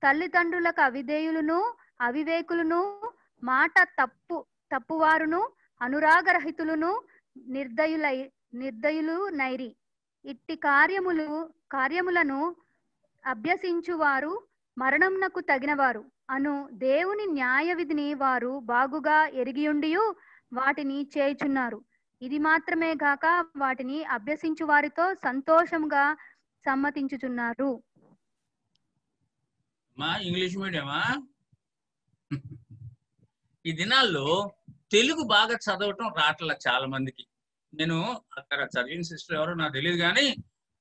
తల్లిదండ్రులకు అవిధేయులను, అవివేకులను, మాట తప్పువారును, అనురాగరహితులను, నిర్దయులు నైరి. ఇట్టి కార్యములను అభ్యసించువారు మరణమునకు తగినవారు అను దేవుని న్యాయ విధిని వారు బాగుగా ఎరిగియుండియు వాటిని చేయుచున్నారు. ఇది మాత్రమే గాక వాటిని అభ్యసించు వారితో సంతోషంగా సమ్మతించుచున్నారు. ఇంగ్లీష్ మీడియమా? ఈ దినాల్లో తెలుగు బాగా చదవటం రావట్లే చాలా మందికి. నేను అక్కడ చదివిన సిస్టర్ ఎవరో నాకు తెలియదు, కానీ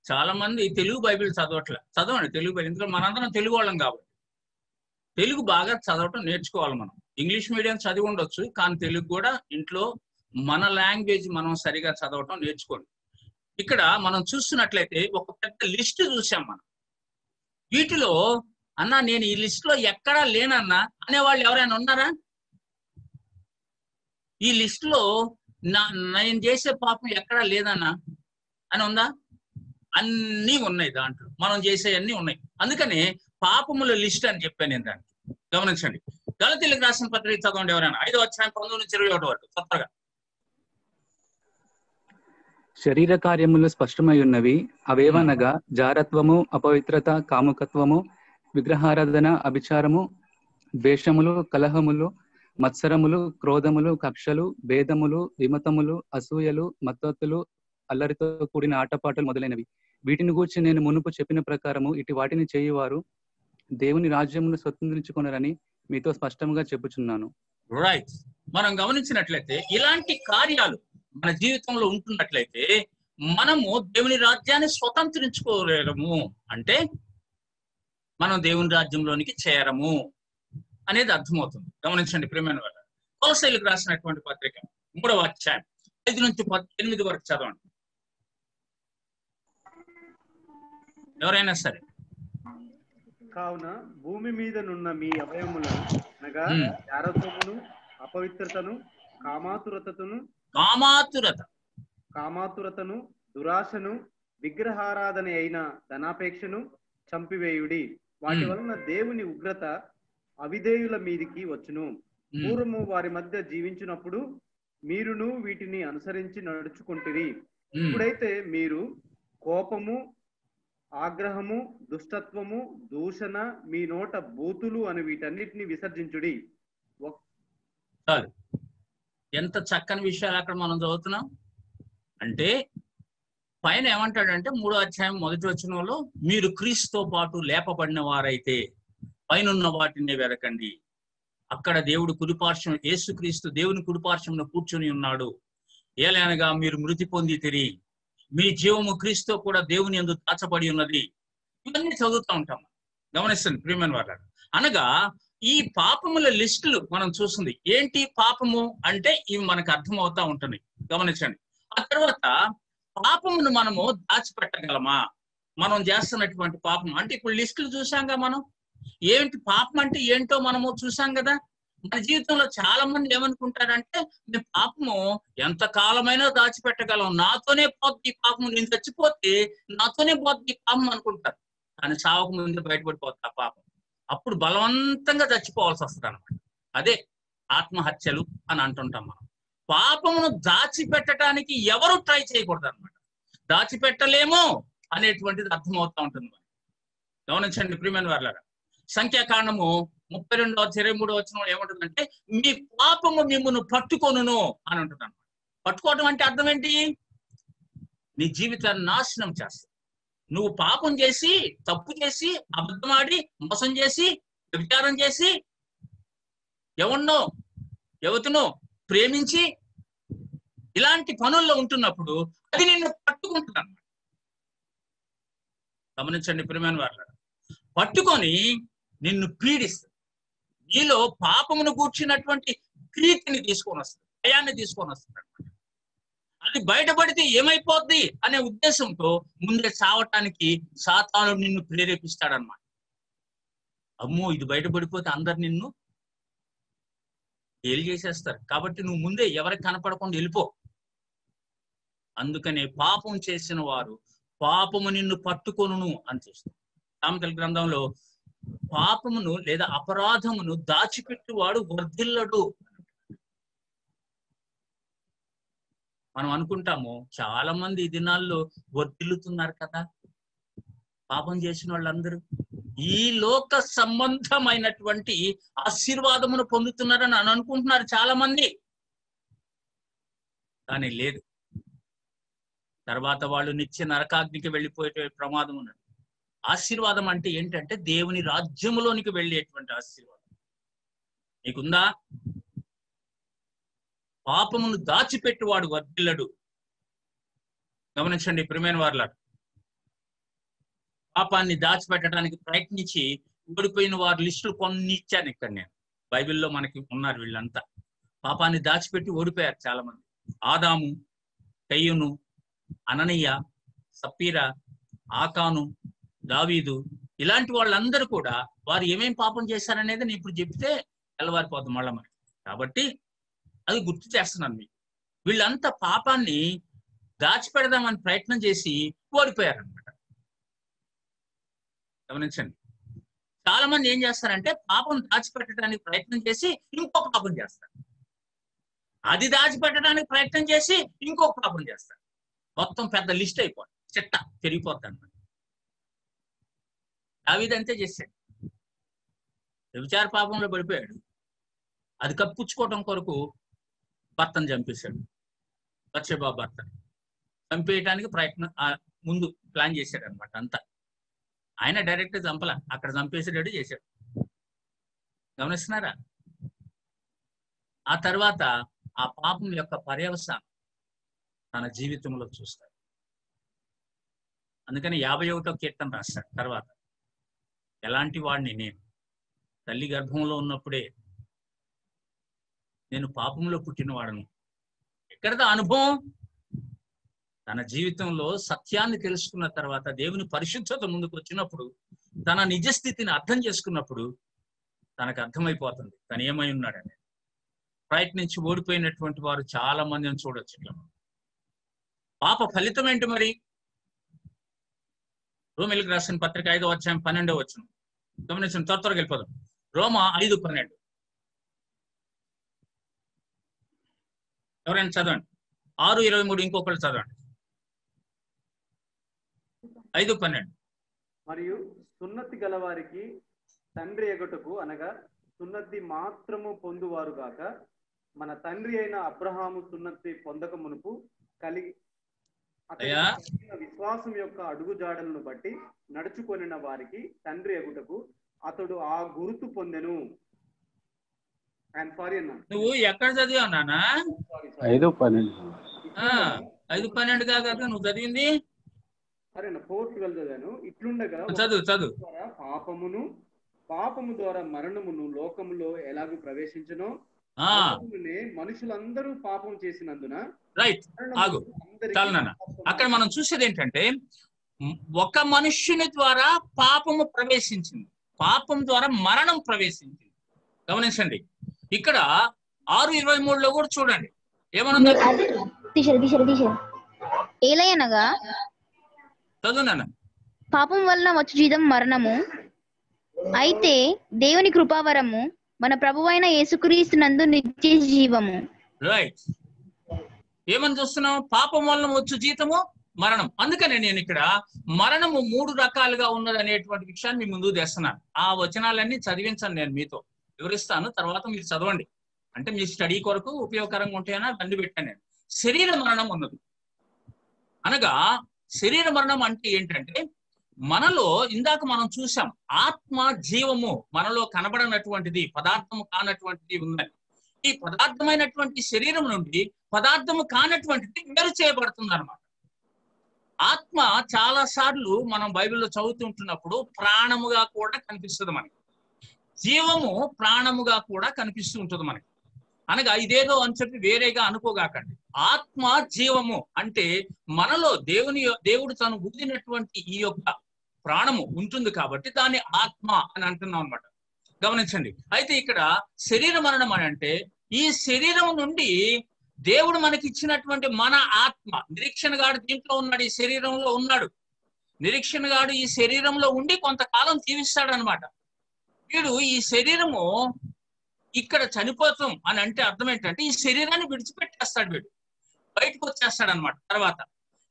చాలా మంది తెలుగు బైబిల్ చదవట్లే. చదవండి తెలుగు బైబిల్, ఎందుకంటే మనందరం తెలుగు వాళ్ళం కాబట్టి తెలుగు బాగా చదవటం నేర్చుకోవాలి. మనం ఇంగ్లీష్ మీడియం చదివి ఉండొచ్చు, కానీ తెలుగు కూడా ఇంట్లో మన లాంగ్వేజ్ మనం సరిగా చదవటం నేర్చుకోండి. ఇక్కడ మనం చూస్తున్నట్లయితే ఒక పెద్ద లిస్ట్ చూసాం మనం. వీటిలో అన్నా నేను ఈ లిస్ట్ లో ఎక్కడా లేనన్నా అనేవాళ్ళు ఎవరైనా ఉన్నారా? ఈ లిస్ట్ లో నేను చేసే పాపం ఎక్కడా లేదన్నా అని ఉందా? అన్నీ ఉన్నాయి, దాంట్లో మనం చేసేవన్నీ ఉన్నాయి. అందుకని పాపముల లిస్ట్ అని చెప్పాను నేను దానికి. గమనించండి. గలతీయులకు రాసిన పత్రిక చదవండి ఎవరైనా, 5వ అధ్యాయం 19 నుంచి 21 వరకు కొత్తగా. శరీర కార్యములు స్పష్టమై ఉన్నవి, అవేవనగా జారత్వము, అపవిత్రత, కాముకత్వము, విగ్రహారాధన, అభిచారము, ద్వేషములు, కలహములు, మత్సరములు, క్రోధములు, కక్షలు, భేదములు, విమతములు, అసూయలు, మత్తతులు, అల్లరితో కూడిన ఆటపాటలు మొదలైనవి. వీటిని గూర్చి నేను మునుపు చెప్పిన ప్రకారము ఇటు వాటిని చేయువారు దేవుని రాజ్యమును స్వతంత్రించుకొనరని మీతో స్పష్టంగా చెప్పుచున్నాను. రైట్. మనం గమనించినట్లయితే ఇలాంటి కార్యాలు మన జీవితంలో ఉంటున్నట్లయితే మనము దేవుని రాజ్యాన్ని స్వతంత్రించుకోలేము, అంటే మనం దేవుని రాజ్యంలోనికి చేరము అనేది అర్థమవుతుంది. గమనించండి ప్రియమైన వాళ్ళ. కొలస్సీయులకు రాసినటువంటి పత్రిక 3వ అధ్యాయం 5 నుంచి 8 వరకు చదవండి ఎవరైనా సరే. కావున భూమి మీద నున్న మీ అవయములను అనగా జారత్వమును, అపవిత్రతను, కామాతురతను, దురాశను, విగ్రహారాధన అయిన ధనాపేక్షను చంపివేయుడి. వాటి వలన దేవుని ఉగ్రత అవిధేయుల మీదికి వచ్చును. పూర్వము వారి మధ్య జీవించినప్పుడు మీరును వీటిని అనుసరించి నడుచుకుంటురి. ఇప్పుడైతే మీరు కోపము, ఆగ్రహము, దుష్టత్వము, దూషణ, మీ నోట బూతులు అని వీటన్నిటిని విసర్జించుడి. ఎంత చక్కని విషయాలు అక్కడ మనం చదువుతున్నాం. అంటే పైన ఏమంటాడంటే 3వ అధ్యాయం 1వ వచనంలో మీరు క్రీస్తుతో పాటు లేపబడిన వారైతే పైనున్న వాటిని వెరకండి. అక్కడ దేవుడు కుడిపార్శ్వం, యేసుక్రీస్తు దేవుని కుడిపార్శ్వంలో కూర్చొని ఉన్నాడు. ఏలనగా మీరు మృతి పొందితిరి, మీ జీవము క్రీస్తుతో కూడా దేవుని యందు దాచబడి ఉన్నది. ఇవన్నీ చదువుతూ ఉంటాం. గమనిస్తుంది ప్రియమైన వారు. అనగా ఈ పాపముల లిస్టులు మనం చూస్తుంది. ఏంటి పాపము అంటే ఇవి మనకు అర్థమవుతా ఉంటుంది. గమనించండి. ఆ తర్వాత పాపమును మనము దాచిపెట్టగలమా? మనం చేస్తున్నటువంటి పాపం అంటే ఇప్పుడు లిస్టులు చూసాంగా మనం. ఏంటి పాపం అంటే ఏంటో మనము చూసాం కదా. మన జీవితంలో చాలా మంది ఏమనుకుంటారంటే మేము పాపము ఎంత కాలమైనా దాచిపెట్టగలం, నాతోనే పోద్ది ఈ పాపము, నేను చచ్చిపోతే నాతోనే పోద్ది ఈ పాపం అనుకుంటారు. కానీ చావక ముందే బయటపడిపోతుంది ఆ పాపం. అప్పుడు బలవంతంగా చచ్చిపోవాల్సి వస్తుంది అనమాట. అదే ఆత్మహత్యలు అని అంటుంటాం మనం. పాపమును దాచిపెట్టడానికి ఎవరు ట్రై చేయకూడదు అనమాట. దాచిపెట్టలేమో అనేటువంటిది అర్థమవుతా ఉంటుంది. గమనించండి ప్రియమైన వారలారా, సంఖ్యాకాండము 32:23 ఏముంటుందంటే, మీ పాపము మిమ్మును పట్టుకొనును అని ఉంటుంది అనమాట. పట్టుకోవడం అంటే అర్థం ఏంటి? నీ జీవితాన్ని నాశనం చేస్తా. నువ్వు పాపం చేసి, తప్పు చేసి, అబద్ధమాడి, మోసం చేసి, వ్యభిచారం చేసి, ఎవరినో యువతను ప్రేమించి ఇలాంటి పనుల్లో ఉంటున్నప్పుడు అది నిన్ను పట్టుకుంటుంది అన్నమాట. గమనించండి ప్రియమైన వారలారా, పట్టుకొని నిన్ను పీడిస్తుంది. నీలో పాపమును కూర్చున్నటువంటి ప్రీతిని తీసుకొని వస్తుంది, భయాన్ని తీసుకొని వస్తుంది అనమాట. అది బయటపడితే ఏమైపోద్ది అనే ఉద్దేశంతో ముందే చావటానికి సాతాను నిన్ను ప్రేరేపిస్తాడనమాట. అమ్మో, ఇది బయటపడిపోతే అందరు నిన్ను ఏలు చేసేస్తారు, కాబట్టి నువ్వు ముందే ఎవరికి కనపడకుండా వెళ్ళిపో. అందుకనే పాపం చేసిన వారు పాపము నిన్ను పట్టుకొనును అని చూస్తాం. సామెతల గ్రంథంలో పాపమును లేదా అపరాధమును దాచిపెట్టువాడు వర్ధిల్లడు. మనం అనుకుంటాము చాలా మంది ఈ దినాల్లో వర్ధిల్లుతున్నారు కదా పాపం చేసిన వాళ్ళందరూ, ఈ లోక సంబంధమైనటువంటి ఆశీర్వాదమును పొందుతున్నారని అనుకుంటున్నారు చాలా మంది. కానీ లేదు, తర్వాత వాళ్ళు నిత్య నరకాగ్నికి వెళ్ళిపోయే ప్రమాదం ఉన్నది. ఆశీర్వాదం అంటే ఏంటంటే దేవుని రాజ్యములోనికి వెళ్ళేటువంటి ఆశీర్వాదం నీకుందా? పాపమును దాచిపెట్టువాడు వర్ధిల్లడు. గమనించండి ప్రియమైన వారలారా, పాపాన్ని దాచిపెట్టడానికి ప్రయత్నించి ఓడిపోయిన వారి లిస్టులు కొన్ని ఇచ్చాను ఇక్కడ నేను. బైబిల్లో మనకి ఉన్నారు వీళ్ళంతా. పాపాన్ని దాచిపెట్టి ఓడిపోయారు చాలా మంది. ఆదాము, కయ్యూను, అననీయ, సప్పీరా, ఆకాను, దావీదు, ఇలాంటి వాళ్ళందరూ కూడా వారు ఏమేం పాపం చేశారనేది నేను ఇప్పుడు చెప్తే తెల్లవారిపోతాం మళ్ళా మనకి. కాబట్టి అది గుర్తు చేస్తున్నాను మీకు. వీళ్ళంతా పాపాన్ని దాచిపెడదామని ప్రయత్నం చేసి ఓడిపోయారనమాట. గమనించండి, చాలా మంది ఏం చేస్తారంటే పాపం దాచిపెట్టడానికి ప్రయత్నం చేసి ఇంకొక పాపం చేస్తారు, అది దాచిపెట్టడానికి ప్రయత్నం చేసి ఇంకొక పాపం చేస్తారు. మొత్తం పెద్ద లిస్ట్ అయిపోతుంది, చిట్ట పెరిగిపోతుంది అనమాట. దావీదు అంతే చేశాడు. వ్యభిచార పాపంలో పడిపోయాడు, అది కప్పుచ్చుకోవడం కొరకు భర్తను చంపేశాడు. బత్షెబా భర్తని చంపేయడానికి ప్రయత్నం ముందు ప్లాన్ చేశాడు అనమాట అంతా. ఆయన డైరెక్ట్ చంపల, అక్కడ చంపేసేటట్టు చేశాడు. గమనిస్తున్నారా? ఆ తర్వాత ఆ పాపం యొక్క పర్యవసానం తన జీవితంలో చూస్తాడు. అందుకని 51వ కీర్తన రాస్తాడు. తర్వాత ఎలాంటి వాడిని నేను, తల్లి గర్భంలో ఉన్నప్పుడే నేను పాపంలో పుట్టినవాడను. ఎక్కడదా అనుభవం? తన జీవితంలో సత్యాన్ని తెలుసుకున్న తర్వాత, దేవుని పరిశుద్ధత ముందుకు వచ్చినప్పుడు, తన నిజస్థితిని అర్థం చేసుకున్నప్పుడు తనకు అర్థమైపోతుంది తను ఏమై ఉన్నాడని. ప్రయత్నించి ఓడిపోయినటువంటి వారు చాలా మందిని చూడొచ్చు. ఇట్లా పాప ఫలితం ఏంటి మరి? రోమీయులకు రాసిన పత్రిక 5వ అధ్యాయం 12వ వచనం గమనించండి. త్వరగా వెళ్ళిపోదాం. రోమా 5:12 ఎవరైనా చదవండి. 6:23 ఇంకొకళ్ళు చదవండి. 5:12 మరియు సున్నతి గలవారికి తండ్రి ఎగుటకు అనగా సున్నతి మాత్రము పొందువారు గాక, మన తండ్రి అయిన అబ్రహాము సున్నతి పొందక మునుపు కలిగి విశ్వాసం యొక్క అడుగుజాడలను బట్టి నడుచుకొనిన వారికి తండ్రి ఎగుటకు అతడు ఆ గుర్తు పొందెను. నువ్వు ఎక్కడ చదివావు నాన్న? 5:12 కాక నువ్వు చదివింది? సరేనా, 4:12 చదివాను. ఇట్లుండగా చదువు. పాపము ద్వారా మరణమును లోకములో ఎలాగూ ప్రవేశించునో మనుషులందరూ పాపం చేసినందున. రైట్, ఆగు చాలు నాన్న. అక్కడ మనం చూసేది ఏంటంటే, ఒక మనుష్యుని ద్వారా పాపము ప్రవేశించింది, పాపం ద్వారా మరణం ప్రవేశించింది. గమనించండి, ఇక్కడ 6:23లో కూడా చూడండి ఏమన్నా ఏలయనగా చదువు నాన్న. పాపం వలన వచ్చు జీతం మరణము, అయితే దేవుని కృపావరము మన ప్రభువైన యేసుక్రీస్తునందు నిత్య జీవము. రైట్. ఏమని చూస్తున్నాం? పాపం వలన వచ్చు జీతము మరణం. అందుకనే నేను ఇక్కడ మరణము 3 రకాలుగా ఉన్నది అనేటువంటి విషయాన్ని మీ ముందుకు తెస్తున్నాను. ఆ వచనాలన్నీ చదివించాను, నేను మీతో వివరిస్తాను, తర్వాత మీరు చదవండి. అంటే మీ స్టడీ కొరకు ఉపయోగకరంగా ఉంటాయని బండి పెట్టాను నేను. శరీర మరణం ఉన్నది. అనగా శరీర మరణం అంటే ఏంటంటే, మనలో ఇందాక మనం చూసాం, ఆత్మ జీవము మనలో కనబడనటువంటిది, పదార్థము కానటువంటిది ఉన్నది. ఈ పదార్థమైనటువంటి శరీరం నుండి పదార్థము కానటువంటిది వేరు చేయబడుతుంది అన్నమాట. ఆత్మ చాలా సార్లు మనం బైబిల్లో చదువుతుంటున్నప్పుడు ప్రాణముగా కూడా కనిపిస్తుంది మనకి, జీవము ప్రాణముగా కూడా కనిపిస్తూ ఉంటుంది మనకి. అనగా ఇదేదో అని చెప్పి వేరేగా అనుకోగాకండి. ఆత్మ జీవము అంటే మనలో దేవుడు తను ఊదినటువంటి ఈ యొక్క ప్రాణము ఉంటుంది కాబట్టి దాన్ని ఆత్మ అని అంటున్నాం అనమాట. గమనించండి. అయితే ఇక్కడ శరీర మరణం అని అంటే, ఈ శరీరం నుండి దేవుడు మనకి ఇచ్చినటువంటి మన ఆత్మ, నిరీక్షణగాడు దీంట్లో ఉన్నాడు, ఈ శరీరంలో ఉన్నాడు. నిరీక్షణగాడు ఈ శరీరంలో ఉండి కొంతకాలం జీవిస్తాడు అనమాట. వీడు ఈ శరీరము ఇక్కడ చనిపోతాం అని అంటే అర్థం ఏంటంటే, ఈ శరీరాన్ని విడిచిపెట్టేస్తాడు, వీడు బయటకు వచ్చేస్తాడు అనమాట. తర్వాత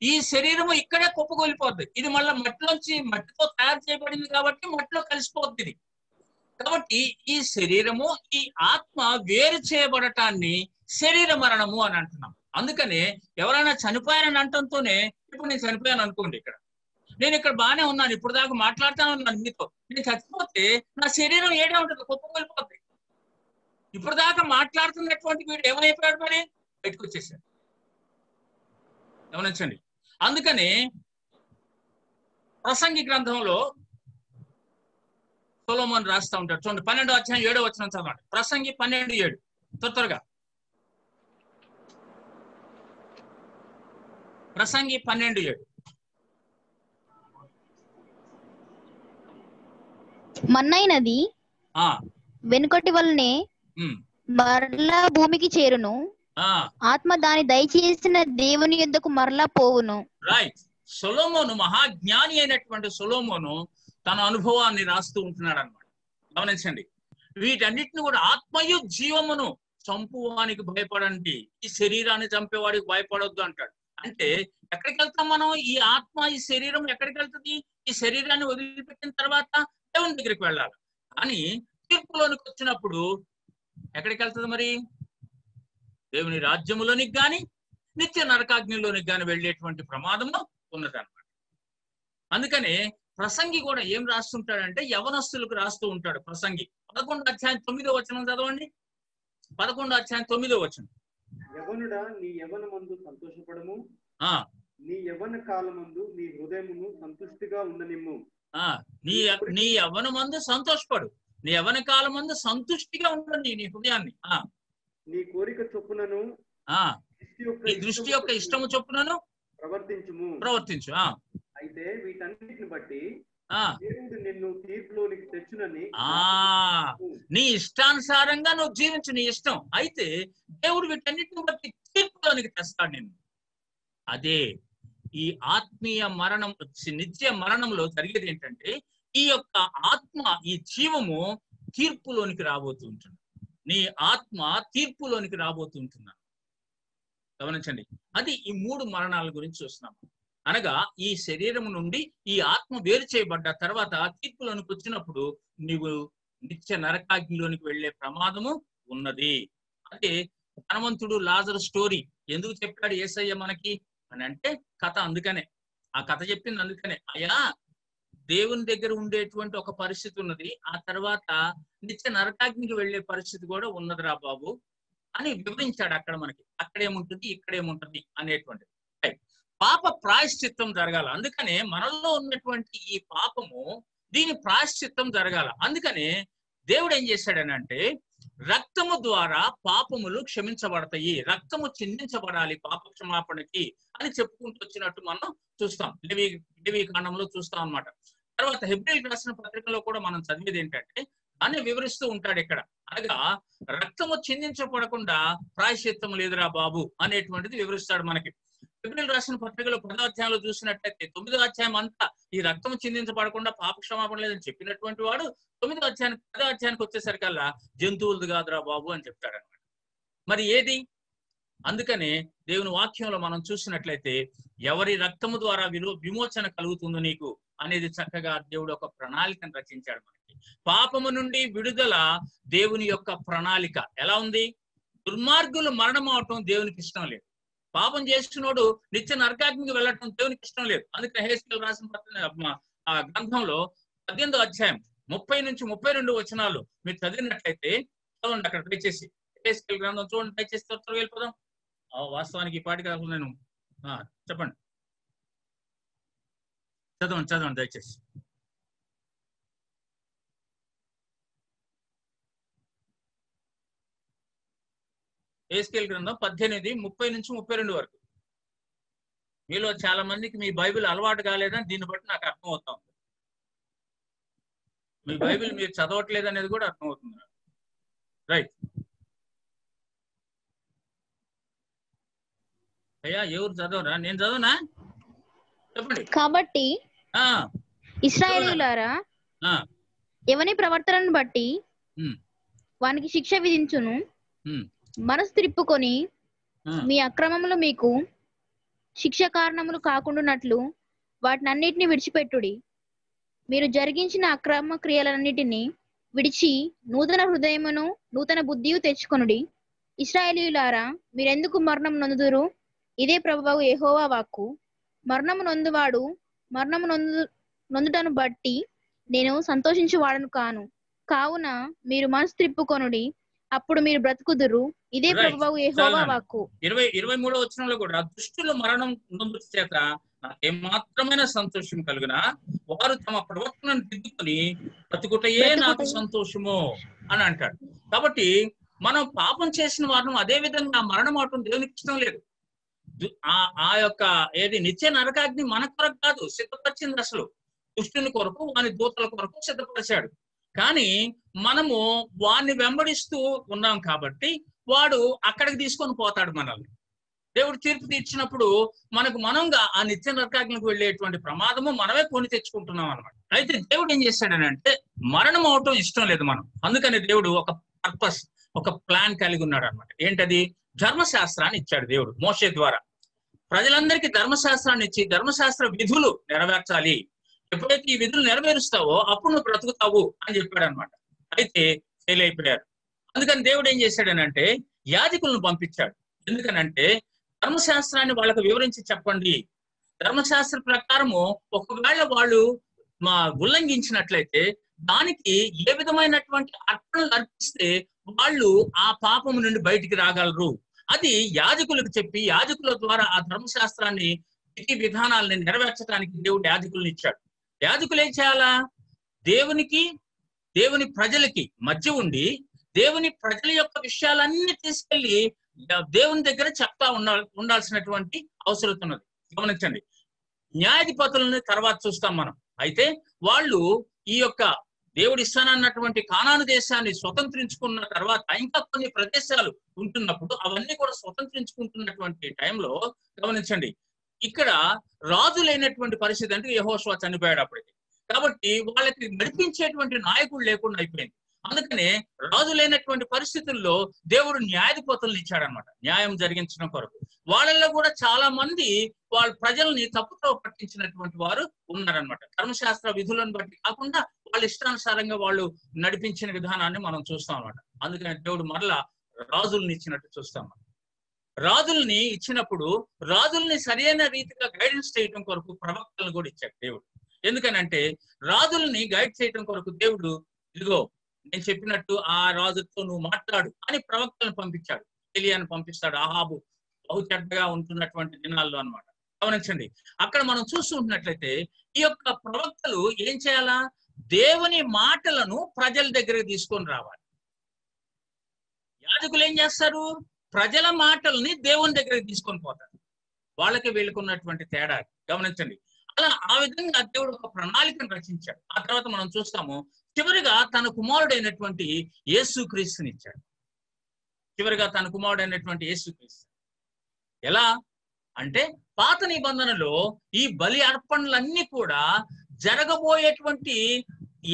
ఈ శరీరము ఇక్కడే కుప్పగొలిపోద్ది. ఇది మళ్ళీ మట్టితో తయారు చేయబడింది కాబట్టి మట్టిలో కలిసిపోద్ది ఇది. కాబట్టి ఈ శరీరము ఈ ఆత్మ వేరు చేయబడటాన్ని శరీర మరణము అని అంటున్నాం. అందుకనే ఎవరైనా చనిపోయారని అంటంతోనే, ఇప్పుడు నేను చనిపోయాను అనుకోండి, నేను ఇక్కడ బాగానే ఉన్నాను, ఇప్పుడు దాకా మాట్లాడుతాను ఉన్నాను మీతో, నేను చచ్చిపోతే నా శరీరం ఏడే ఉంటుంది, కుప్పగొలిపోద్ది. ఇప్పుడు దాకా మాట్లాడుతున్నటువంటి వీడు ఏమైపోయాడు, మరి బయటకు వచ్చేసాడు. గమనించండి. అందుకని ప్రసంగి గ్రంథంలో సొలొమోను రాస్తా ఉంటాడు. చూడండి, 12వ అధ్యాయం 7వ వచనం చదవండి. ప్రసంగి 12:7 త్వరగా. ప్రసంగి 12:7. మన్నైనది వెనుకటి వల్లనే మరలా భూమికి చేరును, ఆత్మ దాని దయచేసిన దేవుని యొద్దకు మరలా పోవును. రైట్. సొలొమోను, మహాజ్ఞాని అయినటువంటి సొలొమోను తన అనుభవాన్ని రాస్తూ ఉంటున్నాడు అనమాట. గమనించండి. వీటన్నిటిని కూడా ఆత్మయు జీవమును చంపువానికి భయపడండి, ఈ శరీరాన్ని చంపేవాడికి భయపడొద్దు అంటాడు. అంటే ఎక్కడికి వెళ్తాం మనం? ఈ ఆత్మ, ఈ శరీరం ఎక్కడికి వెళ్తుంది? ఈ శరీరాన్ని వదిలిపెట్టిన తర్వాత దేవుని దగ్గరికి వెళ్ళాలి. కానీ తీర్పులోనికి వచ్చినప్పుడు ఎక్కడికి వెళ్తుంది మరి? దేవుని రాజ్యములోనికి గాని నిత్య నరకాగ్నిలోనికి గాని వెళ్ళేటువంటి ప్రమాదము ఉన్నదన్నమాట. అందుకనే ప్రసంగి కూడా ఏం రాస్తుంటాడంటే, యవనస్తులకు రాస్తూ ఉంటాడు. ప్రసంగి 11వ అధ్యాయం 9వ వచనం చదవండి. 11వ అధ్యాయం 9వ వచనం. యవనుడా, నీ యవనమందు సంతోషపడము, నీ యవన కాలమందు నీ హృదయమును సంతుష్టిగా ఉండనిమ్ము. నీ యవనమందు సంతోషపడు, నీ యవన కాలమందు సంతుష్టిగా ఉండండి నీ హృదయాన్ని. నీ కోరిక చొప్పునను నీ దృష్టి యొక్క ఇష్టము చొప్పునను ప్రవర్తించు. అయితే వీటన్నిటిని బట్టి దేవుడు నిన్ను తీర్పులోనికి తెచ్చునని, నీ ఇష్టానుసారంగా నువ్వు జీవించు, నీ ఇష్టం. అయితే దేవుడు వీటన్నిటిని బట్టి తీర్పులోనికి తెస్తాడు నిన్ను. అదే ఈ ఆత్మీయ మరణం, నిత్య మరణంలో జరిగేది ఏంటంటే, ఈ యొక్క ఆత్మ, ఈ జీవము తీర్పులోనికి రాబోతూ ఉంటుంది. నీ ఆత్మ తీర్పులోనికి రాబోతూ ఉంటున్నాను. గమనించండి. అది ఈ 3 మరణాల గురించి చూస్తున్నాం. అనగా ఈ శరీరం నుండి ఈ ఆత్మ వేరు చేయబడ్డ తర్వాత తీర్పులోనికి వచ్చినప్పుడు నీవు నిత్య నరకాగ్నిలోనికి వెళ్లే ప్రమాదము ఉన్నది. అదే ధనవంతుడు లాజరు స్టోరీ ఎందుకు చెప్పాడు యేసయ్య మనకి అని అంటే, కథ అందుకనే, ఆ కథ చెప్పింది అందుకనే. అయ్యా, దేవుని దగ్గర ఉండేటువంటి ఒక పరిస్థితి ఉన్నది, ఆ తర్వాత నిత్య నరకాగ్నికి వెళ్లే పరిస్థితి కూడా ఉన్నదిరా బాబు అని వివరించాడు అక్కడ మనకి. అక్కడేముంటుంది, ఇక్కడేముంటుంది అనేటువంటిది. పాప ప్రాయశ్చిత్తం జరగాల. అందుకనే మనలో ఉన్నటువంటి ఈ పాపము, దీని ప్రాయశ్చిత్తం జరగాల. అందుకనే దేవుడు ఏం చేశాడనంటే, రక్తము ద్వారా పాపములు క్షమించబడతాయి, రక్తము చిందించబడాలి పాప క్షమాపణకి అని చెప్పుకుంటూ వచ్చినట్టు మనం చూస్తాం. లేవి కాండంలో చూస్తాం అన్నమాట. తర్వాత హెబ్రీయులకు రాసిన పత్రికలో కూడా మనం చదివేది ఏంటంటే, దాన్ని వివరిస్తూ ఉంటాడు ఇక్కడ. అనగా రక్తము చిందించబడకుండా ప్రాయశ్చిత్తం లేదురా బాబు అనేటువంటిది వివరిస్తాడు మనకి. ఫిబ్రవరి రాసిన పత్రికలో 10వ అధ్యాయంలో చూసినట్లయితే 9వ అధ్యాయం అంతా ఈ రక్తం చిందించబడకుండా పాప క్షమాపణ లేదని చెప్పినటువంటి వాడు 9వ అధ్యాయానికి 10వ అధ్యాయానికి వచ్చేసరికల్లా జంతువులది కాదురా బాబు అని చెప్తాడనమాట. మరి ఏది? అందుకనే దేవుని వాక్యంలో మనం చూసినట్లయితే ఎవరి రక్తము ద్వారా విమోచన కలుగుతుందో నీకు అనేది చక్కగా దేవుడు ఒక ప్రణాళికను రచించాడు మనకి. పాపము నుండి విడుదల దేవుని యొక్క ప్రణాళిక ఎలా ఉంది? దుర్మార్గులు మరణం అవటం దేవునికి ఇష్టం లేదు. పాపం చేస్తున్నోడు నిత్య నరకాగ్నికి వెళ్ళటం దేవునికి ఇష్టం లేదు. అందుకని హెస్కేల్ రాసిన గ్రంథంలో 18వ అధ్యాయం 30 నుంచి 32 వచనాలు మీరు చదివినట్లయితే చదవండి. అక్కడ దయచేసి హెస్కేల్ గ్రంథం చూడండి, దయచేసి త్వరగా వెళ్ళిపోదాం. వాస్తవానికి ఈ పాటికి కాకుండా నేను చెప్పండి, చదవండి దయచేసి. హెస్కేల్ గ్రంథం 18 30 నుంచి 32 వరకు. మీలో చాలా మందికి మీ బైబిల్ అలవాటు కాలేదని దీన్ని బట్టి నాకు అర్థమవుతా ఉంది. మీ బైబిల్ మీరు చదవట్లేదు అనేది కూడా అర్థమవుతుంది. రైట్ అయ్యా, ఎవరు చదవరా? నేను చదవనా? చెప్పండి. కాబట్టి ఇశ్రాయేలీయులారా, ఎవని ప్రవర్తనను బట్టి వానికి శిక్ష విధించును, మనసు త్రిప్పుకొని మీ అక్రమములు మీకు శిక్ష కారణములు కాకుండానట్లు వాటినన్నిటిని విడిచిపెట్టుడి. మీరు జరిగించిన అక్రమ క్రియలన్నిటిని విడిచి నూతన హృదయమును నూతన బుద్ధియు తెచ్చుకొనుడి. ఇశ్రాయేలీయులారా, మీరెందుకు మరణం నొందుదురు? ఇదే ప్రభువు యెహోవా వాక్కు. మరణము నొందువాడు మరణము నొందుటను బట్టి నేను సంతోషించువాడను కాను. కావున మీరు మనసు త్రిప్పుకొనుడి, అప్పుడు మీరు బ్రతుకుదురు. ఇదే ప్రభువు యెహోవా వాక్కు. 23వ వచనంలో కూడా దుష్టులు మరణం నొందుట చేత ఏమాత్రమైన సంతోషం కలుగునా వారు తమ ప్రవర్తనను దిద్దుకొని బ్రతుకుటయే నాకు సంతోషము అని అంటాడు. కాబట్టి మనం పాపం చేసిన వారిని అదే విధంగా మరణం అవటం దేవునికి ఇష్టం లేదు. ఆ యొక్క నిత్య నరకాగ్ని మన కొరకు కాదు సిద్ధపరిచింది, అసలు దుష్టుని కొరకు వాని దూతల కొరకు సిద్ధపరిచాడు. కానీ మనము వాడిని వెంబడిస్తూ ఉన్నాం కాబట్టి వాడు అక్కడికి తీసుకొని పోతాడు మనల్ని. దేవుడు తీర్పు తీర్చినప్పుడు మనకు మనంగా ఆ నిత్య నరకాగ్నికి వెళ్ళేటువంటి ప్రమాదము మనమే కొని తెచ్చుకుంటున్నాం అనమాట. అయితే దేవుడు ఏం చేశాడని అంటే మరణం అవటం ఇష్టం లేదు మనం. అందుకని దేవుడు ఒక పర్పస్, ఒక ప్లాన్ కలిగి ఉన్నాడు అనమాట. ఏంటది? ధర్మశాస్త్రాన్ని ఇచ్చాడు దేవుడు మోషే ద్వారా. ప్రజలందరికీ ధర్మశాస్త్రాన్ని ఇచ్చి ధర్మశాస్త్ర విధులు నెరవేర్చాలి. ఎప్పుడైతే ఈ విధులు నెరవేరుస్తావో అప్పుడు నువ్వు బ్రతుకుతావు అని చెప్పాడు అనమాట. అయితే ఫెయిల్ అయిపోయారు. అందుకని దేవుడు ఏం చేశాడనంటే యాజకులను పంపించాడు. ఎందుకనంటే ధర్మశాస్త్రాన్ని వాళ్ళకు వివరించి చెప్పండి. ధర్మశాస్త్ర ప్రకారము ఒకవేళ వాళ్ళు ఉల్లంఘించినట్లయితే దానికి ఏ విధమైనటువంటి అర్పణలు అర్పిస్తే వాళ్ళు ఆ పాపము నుండి బయటికి రాగలరు. అది యాజకులకు చెప్పి యాజకుల ద్వారా ఆ ధర్మశాస్త్రాన్ని విధి విధానాలని నెరవేర్చడానికి దేవుడు యాజకులను ఇచ్చాడు. యాజకులు ఏం చేయాలా? దేవుని ప్రజలకి మధ్య ఉండి దేవుని ప్రజల యొక్క విషయాలన్నీ తీసుకెళ్లి దేవుని దగ్గర చెప్తా ఉండాల్సినటువంటి అవసరం ఉన్నది. గమనించండి, న్యాయాధిపతులని తర్వాత చూస్తాం మనం. అయితే వాళ్ళు ఈ యొక్క దేవుడు ఇస్తానన్నటువంటి కానాను దేశాన్ని స్వతంత్రించుకున్న తర్వాత ఇంకా కొన్ని ప్రదేశాలు ఉంటున్నప్పుడు అవన్నీ కూడా స్వతంత్రించుకుంటున్నటువంటి టైంలో గమనించండి, ఇక్కడ రాజు లేనటువంటి పరిస్థితి. అంటే యెహోషువ చనిపోయాడు అప్పటికి. కాబట్టి వాళ్ళకి నడిపించేటువంటి నాయకుడు లేకుండా అయిపోయింది. అందుకనే రాజు లేనటువంటి పరిస్థితుల్లో దేవుడు న్యాయాధిపతులను ఇచ్చాడనమాట, న్యాయం జరిగించడం కొరకు. వాళ్ళల్లో కూడా చాలా మంది వాళ్ళ ప్రజల్ని తప్పుతో పట్టించినటువంటి వారు ఉన్నారనమాట. ధర్మశాస్త్ర విధులను బట్టి కాకుండా వాళ్ళ ఇష్టానుసారంగా వాళ్ళు నడిపించిన విధానాన్ని మనం చూస్తాం అనమాట. అందుకని దేవుడు మరలా రాజుల్ని ఇచ్చినట్టు చూస్తాం. రాజుల్ని ఇచ్చినప్పుడు రాజుల్ని సరైన రీతిగా గైడెన్స్ చేయడం కొరకు ప్రవక్తలను కూడా ఇచ్చాడు దేవుడు. ఎందుకనంటే రాజుల్ని గైడ్ చేయడం కొరకు దేవుడు ఇదిగో నేను చెప్పినట్టు ఆ రాజుతో నువ్వు మాట్లాడు అని ప్రవక్తలను పంపించాడు. ఎలియాను పంపిస్తాడు ఆహాబు బహు చెడ్డగా ఉంటున్నటువంటి దినాల్లో అన్నమాట. గమనించండి, అక్కడ మనం చూస్తుంటున్నట్లయితే ఈ యొక్క ప్రవక్తలు ఏం చేయాలా? దేవుని మాటలను ప్రజల దగ్గరికి తీసుకొని రావాలి. యాజకులు ఏం చేస్తారు? ప్రజల మాటల్ని దేవుని దగ్గరికి తీసుకొని పోతారు. వాళ్ళకి వీళ్ళకున్నటువంటి తేడా గమనించండి. అలా ఆ విధంగా దేవుడు ఒక ప్రణాళికను రచించాడు. ఆ తర్వాత మనం చూస్తాము చివరిగా తన కుమారుడైనటువంటి యేసుక్రీస్తుని ఇచ్చాడు. చివరిగా తన కుమారుడైనటువంటి యేసుక్రీస్తు ఎలా? అంటే పాత నిబంధనలో ఈ బలి అర్పణలన్నీ కూడా జరగబోయేటువంటి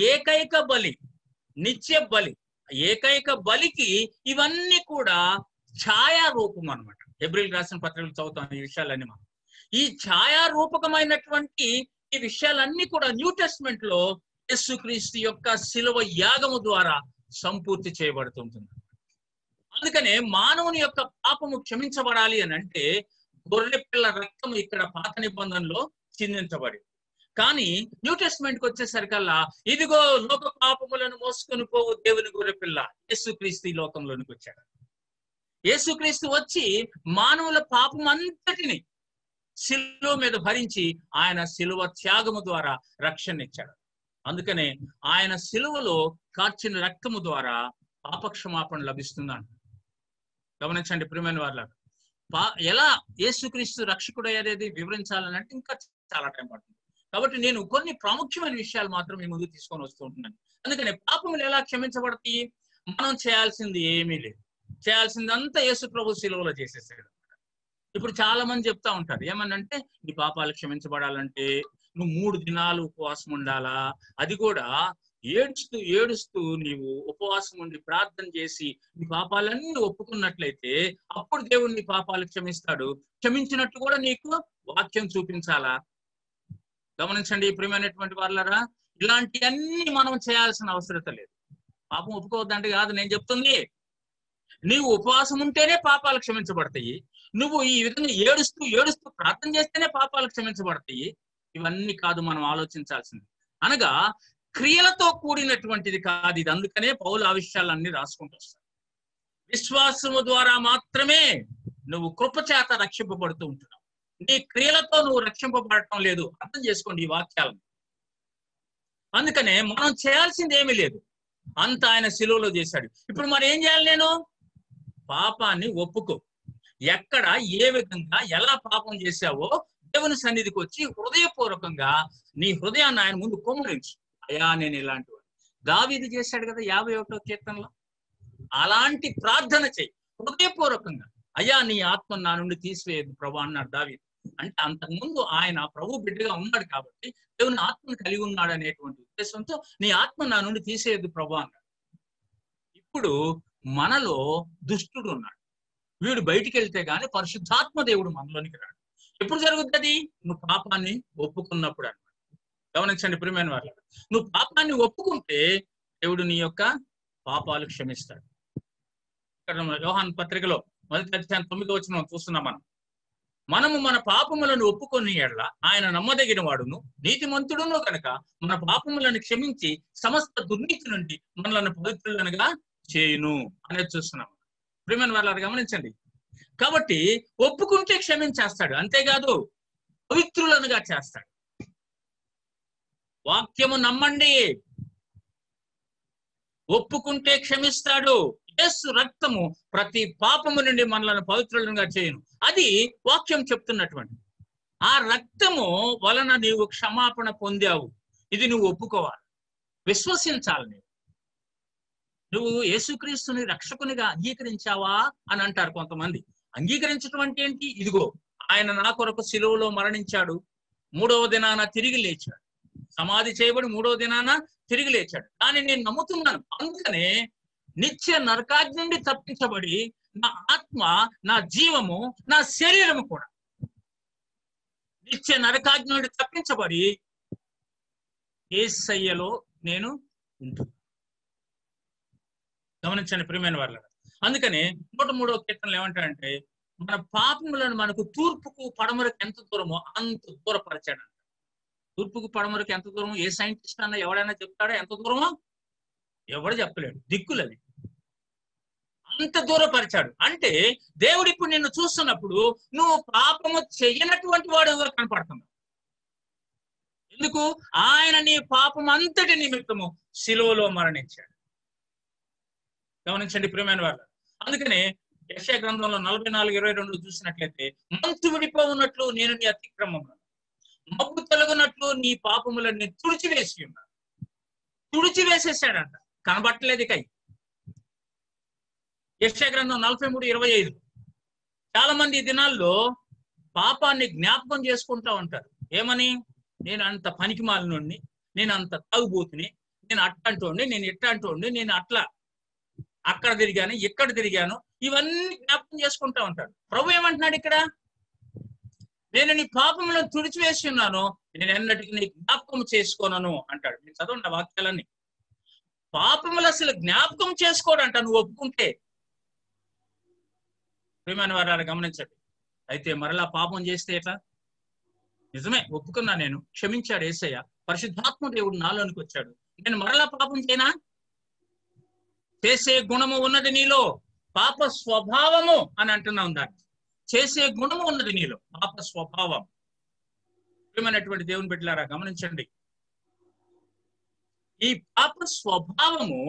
ఏకైక బలి, నిత్య బలి, ఏకైక బలికి ఇవన్నీ కూడా ఛాయారూపం అన్నమాట. హెబ్రీయులకు రాసిన పత్రికలు చదువుతాం ఈ విషయాలన్నీ మనం. ఈ ఛాయారూపకమైనటువంటి ఈ విషయాలన్నీ కూడా న్యూ టెస్ట్మెంట్ లో యేసుక్రీస్తు యొక్క శిలువ యాగము ద్వారా సంపూర్తి చేయబడుతుంటుంది. అందుకనే మానవుని యొక్క పాపము క్షమించబడాలి అని అంటే గొర్రె పిల్ల రక్తం ఇక్కడ పాత నిబంధనలో చిందించబడి, కానీ న్యూ టెస్ట్మెంట్ కి వచ్చేసరికల్లా ఇదిగో లోక పాపములను మోసుకొని పోవు దేవుని గొర్రె పిల్ల యేసుక్రీస్తు ఈ లోకంలోనికి వచ్చాడు. యేసుక్రీస్తు వచ్చి మానవుల పాపం అంతటిని శిలువ మీద భరించి ఆయన శిలువ త్యాగము ద్వారా రక్షణ ఇచ్చాడు. అందుకనే ఆయన శిలువలో కార్చిన రక్తము ద్వారా పాపక్షమాపణ లభిస్తుందంట. గమనించండి ప్రియమైన వాళ్ళ, ఎలా యేసుక్రీస్తు రక్షకుడు అయ్యేది వివరించాలనంటే ఇంకా చాలా టైం పడుతుంది. కాబట్టి నేను కొన్ని ప్రాముఖ్యమైన విషయాలు మాత్రం మీ ముందు తీసుకొని వస్తూ ఉంటున్నాను. అందుకనే పాపములు ఎలా క్షమించబడతాయి? మనం చేయాల్సింది ఏమీ లేదు, చేయాల్సిందంతా యేసు ప్రభు శిలువలో చేసేసాడు. ఇప్పుడు చాలా మంది చెప్తా ఉంటారు ఏమనంటే, నీ పాపాలు క్షమించబడాలంటే నువ్వు 3 దినాలు ఉపవాసం ఉండాలా, అది కూడా ఏడుస్తూ ఏడుస్తూ నీవు ఉపవాసం ఉండి ప్రార్థన చేసి నీ పాపాలన్నీ ఒప్పుకున్నట్లయితే అప్పుడు దేవుడు నీ పాపాలు క్షమిస్తాడు. క్షమించినట్టు కూడా నీకు వాక్యం చూపించాలా? గమనించండి ప్రియమైనటువంటి వాళ్ళరా, ఇలాంటివన్నీ మనం చేయాల్సిన అవసరం లేదు. పాపం ఒప్పుకోవద్దంటే కాదు నేను చెప్తుంది. నీవు ఉపవాసం ఉంటేనే పాపాలు క్షమించబడతాయి, నువ్వు ఈ విధంగా ఏడుస్తూ ఏడుస్తూ ప్రార్థన చేస్తేనే పాపాలు క్షమించబడతాయి. ఇవన్నీ కాదు మనం ఆలోచించాల్సింది. అనగా క్రియలతో కూడినటువంటిది కాదు ఇది. అందుకనే పౌలు ఆ విషయాలన్నీ రాసుకుంటూ వస్తాడు. విశ్వాసము ద్వారా మాత్రమే నువ్వు కృపచేత రక్షింపబడుతూ ఉంటున్నావు, నీ క్రియలతో నువ్వు రక్షింపబడటం లేదు. అర్థం చేసుకోండి ఈ వాక్యాలను. అందుకనే మనం చేయాల్సింది ఏమీ లేదు, అంత ఆయన శిలువలో చేశాడు. ఇప్పుడు మరి ఏం చేయాలి? నేను పాపాన్ని ఒప్పుకో. ఎక్కడ ఏ విధంగా ఎలా పాపం చేశావో దేవుని సన్నిధికి వచ్చి హృదయపూర్వకంగా నీ హృదయాన్ని ఆయన ముందు కుమ్మరించు. అయ్యా నేను ఇలాంటి వాడు. దావీదు చేశాడు కదా 51వ కీర్తనలో. అలాంటి ప్రార్థన చెయ్యి హృదయపూర్వకంగా. అయ్యా నీ ఆత్మ నా నుండి తీసివేయదు ప్రభు అన్నాడు దావీదు. అంటే అంతకుముందు ఆయన ప్రభు బిడ్డగా ఉన్నాడు కాబట్టి దేవుని ఆత్మను కలిగి ఉన్నాడు అనేటువంటి ఉద్దేశంతో నీ ఆత్మ నా నుండి తీసేయదు ప్రభు అన్నాడు. ఇప్పుడు మనలో దుష్టుడు ఉన్నాడు, వీడు బయటికి వెళ్తే గాని పరిశుద్ధాత్మ దేవుడు మనలోనికి రాడు. ఎప్పుడు జరుగుతుంది? నువ్వు పాపాన్ని ఒప్పుకున్నప్పుడు అన్నమాట. గమనించండి ప్రియమైన వాళ్ళు, నువ్వు పాపాన్ని ఒప్పుకుంటే దేవుడు నీ యొక్క పాపాలు క్షమిస్తాడు. ఇక్కడ యోహాను పత్రికలో 1వ అధ్యాయం 9వ వచనం చూస్తున్నాం. మనము మన పాపములను ఒప్పుకొని ఎడల ఆయన నమ్మదగిన వాడును నీతిమంతుడును కనుక మన పాపములను క్షమించి సమస్త దుర్నీతి నుండి మనలను పవిత్రులనుగా చేయును అనేది చూస్తున్నాం. ప్రియమైన వాళ్ళు గమనించండి. కాబట్టి ఒప్పుకుంటే క్షమించేస్తాడు, అంతేకాదు పవిత్రులనుగా చేస్తాడు. వాక్యము నమ్మండి, ఒప్పుకుంటే క్షమిస్తాడు. యేసు రక్తము ప్రతి పాపము నుండి మనలను పవిత్రులుగా చేయును, అది వాక్యం చెప్తున్నటువంటి. ఆ రక్తము వలన నీవు క్షమాపణ పొందావు, ఇది నువ్వు ఒప్పుకోవాలి, విశ్వసించాలి. నువ్వు యేసుక్రీస్తుని రక్షకునిగా అంగీకరించావా అని అంటారు కొంతమంది. అంగీకరించడం అంటే ఏంటి? ఇదిగో ఆయన నా కొరకు శిలువలో మరణించాడు, 3వ దినాన తిరిగి లేచాడు, సమాధి చేయబడి 3వ దినాన తిరిగి లేచాడు, కానీ నేను నమ్ముతున్నాను. అందుకనే నిత్య నరకాగ్ని నుండి తప్పించబడి నా ఆత్మ, నా జీవము, నా శరీరము కూడా నిత్య నరకాగ్ని నుండి తప్పించబడి యేసయ్యలో నేను ఉంటున్నాను. గమనించండి ప్రియమైన వాళ్ళ. అందుకనే 103వ కీర్తనలు ఏమంటాడంటే, మన పాపములను మనకు తూర్పుకు పడమరకు ఎంత దూరమో అంత దూరపరిచాడు. తూర్పుకు పడమరకు ఎంత దూరమో ఏ సైంటిస్ట్ అన్నా ఎవడైనా చెప్తాడా? ఎంత దూరమో ఎవడు చెప్పలేడు, దిక్కులది. అంత దూరపరిచాడు. అంటే దేవుడు ఇప్పుడు నిన్ను చూస్తున్నప్పుడు నువ్వు పాపము చెయ్యనటువంటి వాడుగా కనపడుతున్నావు. ఎందుకు? ఆయన నీ పాపం అంతటి నిమిత్తము శిలువలో మరణించాడు. గమనించండి ప్రియమైన వాళ్ళు. అందుకనే యెషయా గ్రంథంలో 44:22 చూసినట్లయితే, మంచు విడిపోవున్నట్లు నేను నీ అతిక్రమములను, మబ్బు తొలగునట్లు నీ పాపములను తుడిచివేసి ఉన్నాను. తుడిచివేసేసాడంట, కనబట్టలేదు కై. యెషయా గ్రంథం 43:25. చాలా మంది ఈ దినాల్లో పాపాన్ని జ్ఞాపకం చేసుకుంటా ఉంటారు. ఏమని? నేను అంత పనికి మాలినోడిని, నేను అంత తాగుబోతుని, నేను అట్టంటోండి, నేను ఇట్టంటోండి, నేను అట్లా అక్కడ తిరిగాను, ఇక్కడ తిరిగాను, ఇవన్నీ జ్ఞాపకం చేసుకుంటా ఉంటారు. ప్రభు ఏమంటున్నాడు ఇక్కడ? నేను నీ పాపములను తుడిచివేసి ఉన్నాను, నేను ఎన్నటికి నీ జ్ఞాపకం చేసుకోనను అంటాడు. మీరు చదవండి ఆ వాక్యాలన్నీ. పాపములు అసలు జ్ఞాపకం చేసుకోడంట నువ్వు ఒప్పుకుంటే. ప్రియమైన వారు గమనించండి. అయితే మరలా పాపం చేస్తే ఎట్లా? నిజమే, ఒప్పుకున్నా, నేను క్షమించాడు యేసయ్య, పరిశుద్ధాత్మ దేవుడు నాలోనికి వచ్చాడు, నేను మరలా పాపం చేయనా? చేసే గుణము ఉన్నది నీలో, పాప స్వభావము అని అంటున్నాం. దాన్ని చేసే గుణము ఉన్నది నీలో, పాప స్వభావం. ప్రియమైనటువంటి దేవుని బిడ్డలారా గమనించండి, ఈ పాప స్వభావము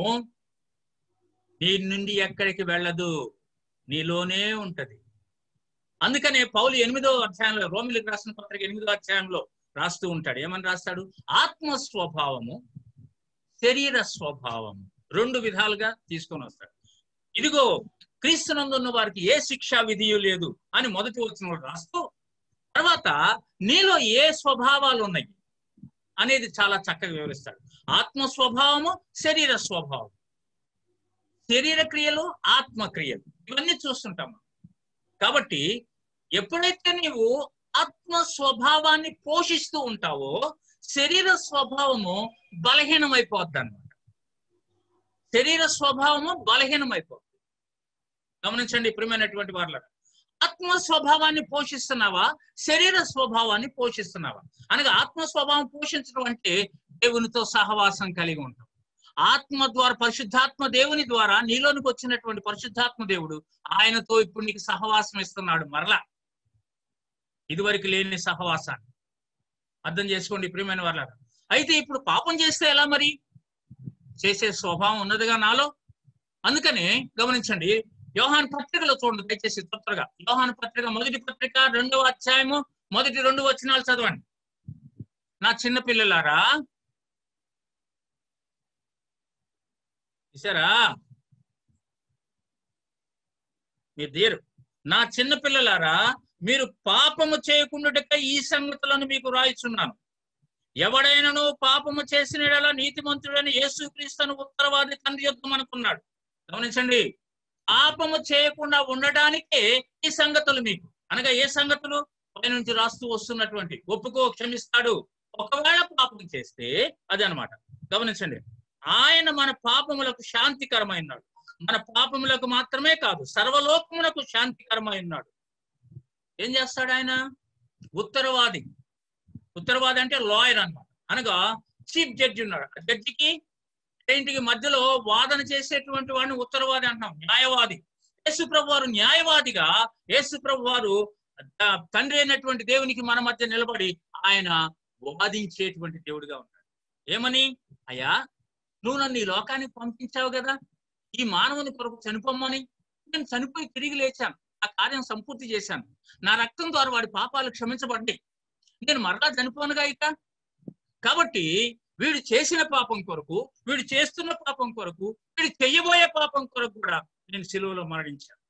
నీ నుండి ఎక్కడికి వెళ్ళదు, నీలోనే ఉంటది. అందుకనే పౌలు 8వ అధ్యాయంలో, రోమిలకు రాసిన పత్రిక 8వ అధ్యాయంలో రాస్తూ ఉంటాడు. ఏమని రాస్తాడు? ఆత్మ స్వభావము, శరీర స్వభావము 2 విధాలుగా తీసుకొని వస్తాడు. ఇదిగో క్రీస్తునందు ఉన్న వారికి ఏ శిక్షా విధియు లేదు అని మొదటి వచనంలో రాస్తూ, తర్వాత నీలో ఏ స్వభావాలు ఉన్నాయి అనేది చాలా చక్కగా వివరిస్తాడు. ఆత్మ స్వభావము, శరీర స్వభావం, శరీర క్రియలు, ఆత్మ క్రియలు, ఇవన్నీ చూస్తుంటాము. కాబట్టి ఎప్పుడైతే నీవు ఆత్మ స్వభావాన్ని పోషిస్తూ ఉంటావో శరీర స్వభావము బలహీనమైపోద్ది అన్నమాట. శరీర స్వభావము బలహీనమైపోద్ది. గమనించండి ప్రియమైనటువంటి వారులారా, ఆత్మ స్వభావాన్ని పోషిస్తున్నావా, శరీర స్వభావాన్ని పోషిస్తున్నావా? అనగా ఆత్మ స్వభావం పోషించడం అంటే దేవునితో సహవాసం కలిగి ఉంటాం. ఆత్మ ద్వారా, పరిశుద్ధాత్మ దేవుని ద్వారా నీలోనికి వచ్చినటువంటి పరిశుద్ధాత్మ దేవుడు ఆయనతో ఇప్పుడు నీకు సహవాసం ఇస్తున్నాడు మరలా, ఇదివరకు లేని సహవాసాన్ని. అర్థం చేసుకోండి ప్రియమైన వారులారా. అయితే ఇప్పుడు పాపం చేస్తే ఎలా మరి? చేసే స్వభావం ఉన్నదిగా నాలో. అందుకనే గమనించండి, యోహాను పత్రికలో చూడండి దయచేసి తొందరగా. యోహాను పత్రిక, మొదటి పత్రిక 2వ అధ్యాయము మొదటి 2 వచనాలు చదవండి. నా చిన్న పిల్లలారా, చూసారా మీరు దేరు, నా చిన్న పిల్లలారా, మీరు పాపము చేయకుండాటకై ఈ సంగతులను మీకు రాయిచున్నాను. ఎవడైనను పాపము చేసిన యెడల నీతిమంతుడని యేసుక్రీస్తును ఉత్తరవాది తండ్రి యొద్ద అనుకున్నాడు. గమనించండి, పాపము చేయకుండా ఉండడానికే ఈ సంగతులు మీకు. అనగా ఏ సంగతులు? పైనుంచి రాస్తూ వస్తున్నటువంటి ఒప్పుకో, క్షమిస్తాడు, ఒకవేళ పాపం చేస్తే అది అన్నమాట. గమనించండి, ఆయన మన పాపములకు శాంతికరమైనాడు. మన పాపములకు మాత్రమే కాదు, సర్వలోకములకు శాంతికరమైనాడు. ఏం చేస్తాడు ఆయన? ఉత్తరవాది. ఉత్తరవాది అంటే లాయర్ అన్నమాట. అనగా చీఫ్ జడ్జి ఉన్నాడు. ఆ జడ్జికి ఇంటికి మధ్యలో వాదన చేసేటువంటి వాడిని ఉత్తరవాది అంటున్నాం, న్యాయవాది. యేసుప్రభు వారు న్యాయవాదిగా, యేసుప్రభు వారు తండ్రి అయినటువంటి దేవునికి మన మధ్య నిలబడి ఆయన వాదించేటువంటి దేవుడిగా ఉన్నాడు. ఏమని? అయ్యా, నువ్వు నన్ను ఈ లోకానికి పంపించావు కదా, ఈ మానవుని కొరకు చనిపోమ్మని. నేను చనిపోయి తిరిగి లేచాను, ఆ కార్యం సంపూర్తి చేశాను, నా రక్తం ద్వారా వాడి పాపాలు క్షమించబడ్డాయి, నేను మరలా చనిపోనుగా ఇక. కాబట్టి వీడు చేసిన పాపం కొరకు, వీడు చేస్తున్న పాపం కొరకు, వీడు చెయ్యబోయే పాపం కొరకు కూడా నేను సిలువలో మరణించాను.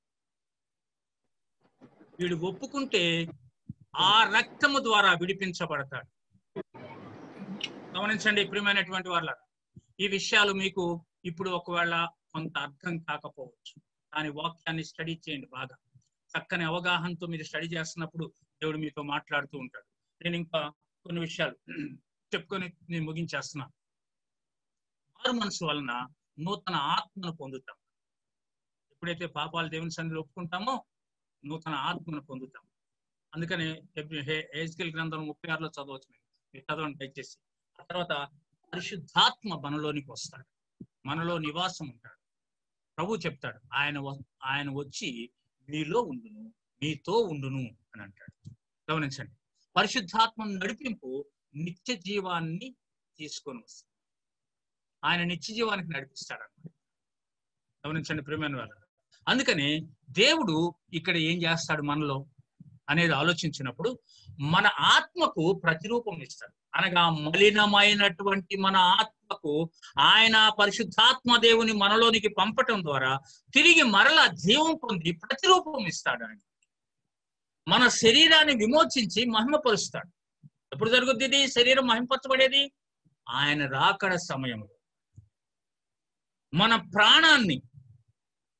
వీడు ఒప్పుకుంటే ఆ రక్తము ద్వారా విడిపించబడతాడు. గమనించండి ప్రియమైనటువంటి వాళ్ళ, ఈ విషయాలు మీకు ఇప్పుడు ఒకవేళ కొంత అర్థం కాకపోవచ్చు, కానీ వాక్యాన్ని స్టడీ చేయండి బాగా. చక్కని అవగాహనతో మీరు స్టడీ చేస్తున్నప్పుడు దేవుడు మీతో మాట్లాడుతూ ఉంటాడు. నేను ఇంకా కొన్ని విషయాలు చెప్పుకొని నేను ముగించేస్తున్నాను. మారు మనసు వలన నూతన ఆత్మను పొందుతాం. ఎప్పుడైతే పాపాలు దేవుని సన్నిధిలో ఒప్పుకుంటామో నూతన ఆత్మను పొందుతాం. అందుకని హెజ్కేలు గ్రంథం 36లో చదవచ్చు. మీరు చదవండి దయచేసి. ఆ తర్వాత పరిశుద్ధాత్మ మనలోనికి వస్తాడు, మనలో నివాసం ఉంటాడు. ప్రభు చెప్తాడు, ఆయన వచ్చి మీలో ఉండును, మీతో ఉండును అని అంటాడు. గమనించండి, పరిశుద్ధాత్మ నడిపింపు నిత్య జీవాన్ని తీసుకొని వస్తాడు. ఆయన నిత్య జీవానికి నడిపిస్తాడు అన్నమాట. గమనించండి ప్రియమైన వాళ్ళ. అందుకని దేవుడు ఇక్కడ ఏం చేస్తాడు మనలో అనేది ఆలోచించినప్పుడు మన ఆత్మకు ప్రతిరూపం ఇస్తాడు. అనగా మలినమైనటువంటి మన ఆత్మకు ఆయన పరిశుద్ధాత్మ దేవుని మనలోనికి పంపటం ద్వారా తిరిగి మరలా జీవం పొంది ప్రతిరూపం ఇస్తాడు. ఆయన మన శరీరాన్ని విమోచించి మహిమపరుస్తాడు. ఎప్పుడు జరుగుద్ది ఇది? శరీరం మహిమపరచబడేది ఆయన రాకడ సమయంలో. మన ప్రాణాన్ని,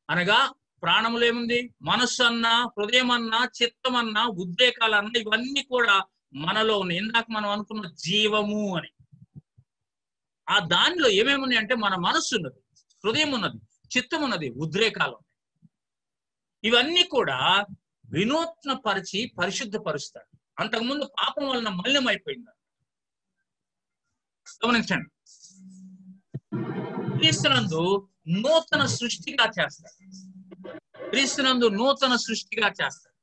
అనగా ప్రాణములు ఏముంది? మనస్సు అన్నా, హృదయం అన్నా, చిత్తం అన్నా, ఉద్రేకాలన్నా, ఇవన్నీ కూడా మనలో ఉన్నాయి. ఇందాక మనం అనుకున్న జీవము అని. ఆ దానిలో ఏమేమి ఉన్నాయి అంటే మన మనస్సు ఉన్నది, హృదయం ఉన్నది, చిత్తం ఉన్నది, ఉద్రేకాలు ఉన్నాయి. ఇవన్నీ కూడా వినూత్న పరిచి పరిశుద్ధపరుస్తాడు. అంతకుముందు పాపం వలన మలినమైపోయింది. గమనించండి, క్రీస్తునందు నూతన సృష్టిగా చేస్తాడు. క్రీస్తునందు నూతన సృష్టిగా చేస్తాడు.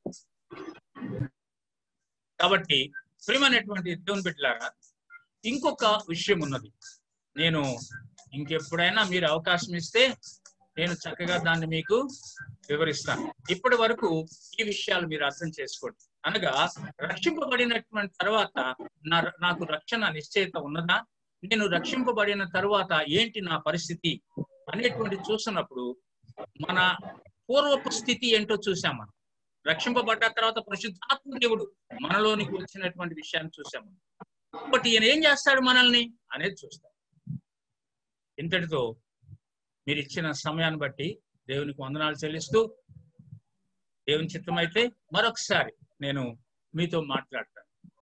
కాబట్టి ప్రియమైనటువంటి దేవుని బిడ్డలారా, ఇంకొక విషయం ఉన్నది. నేను ఇంకెప్పుడైనా మీరు అవకాశం ఇస్తే నేను చక్కగా దాన్ని మీకు వివరిస్తాను. ఇప్పటి వరకు ఈ విషయాలు మీరు అర్థం చేసుకోండి. అనగా రక్షింపబడినటువంటి తర్వాత నాకు రక్షణ నిశ్చయిత ఉన్నదా, నేను రక్షింపబడిన తర్వాత ఏంటి నా పరిస్థితి అనేటువంటి చూసినప్పుడు మన పూర్వపు స్థితి ఏంటో చూసాం. మనం రక్షింపబడ్డ తర్వాత పరిశుద్ధాత్మ దేవుడు మనలోనికి వచ్చినటువంటి విషయాన్ని చూసాము. కాబట్టి ఈయన ఏం చేస్తాడు మనల్ని అనేది చూస్తాం. ఇంతటితో మీరు ఇచ్చిన సమయాన్ని బట్టి దేవునికి వందనాలు చెల్లిస్తూ, దేవుని చిత్తమైతే మరొకసారి నేను మీతో మాట్లాడతాను.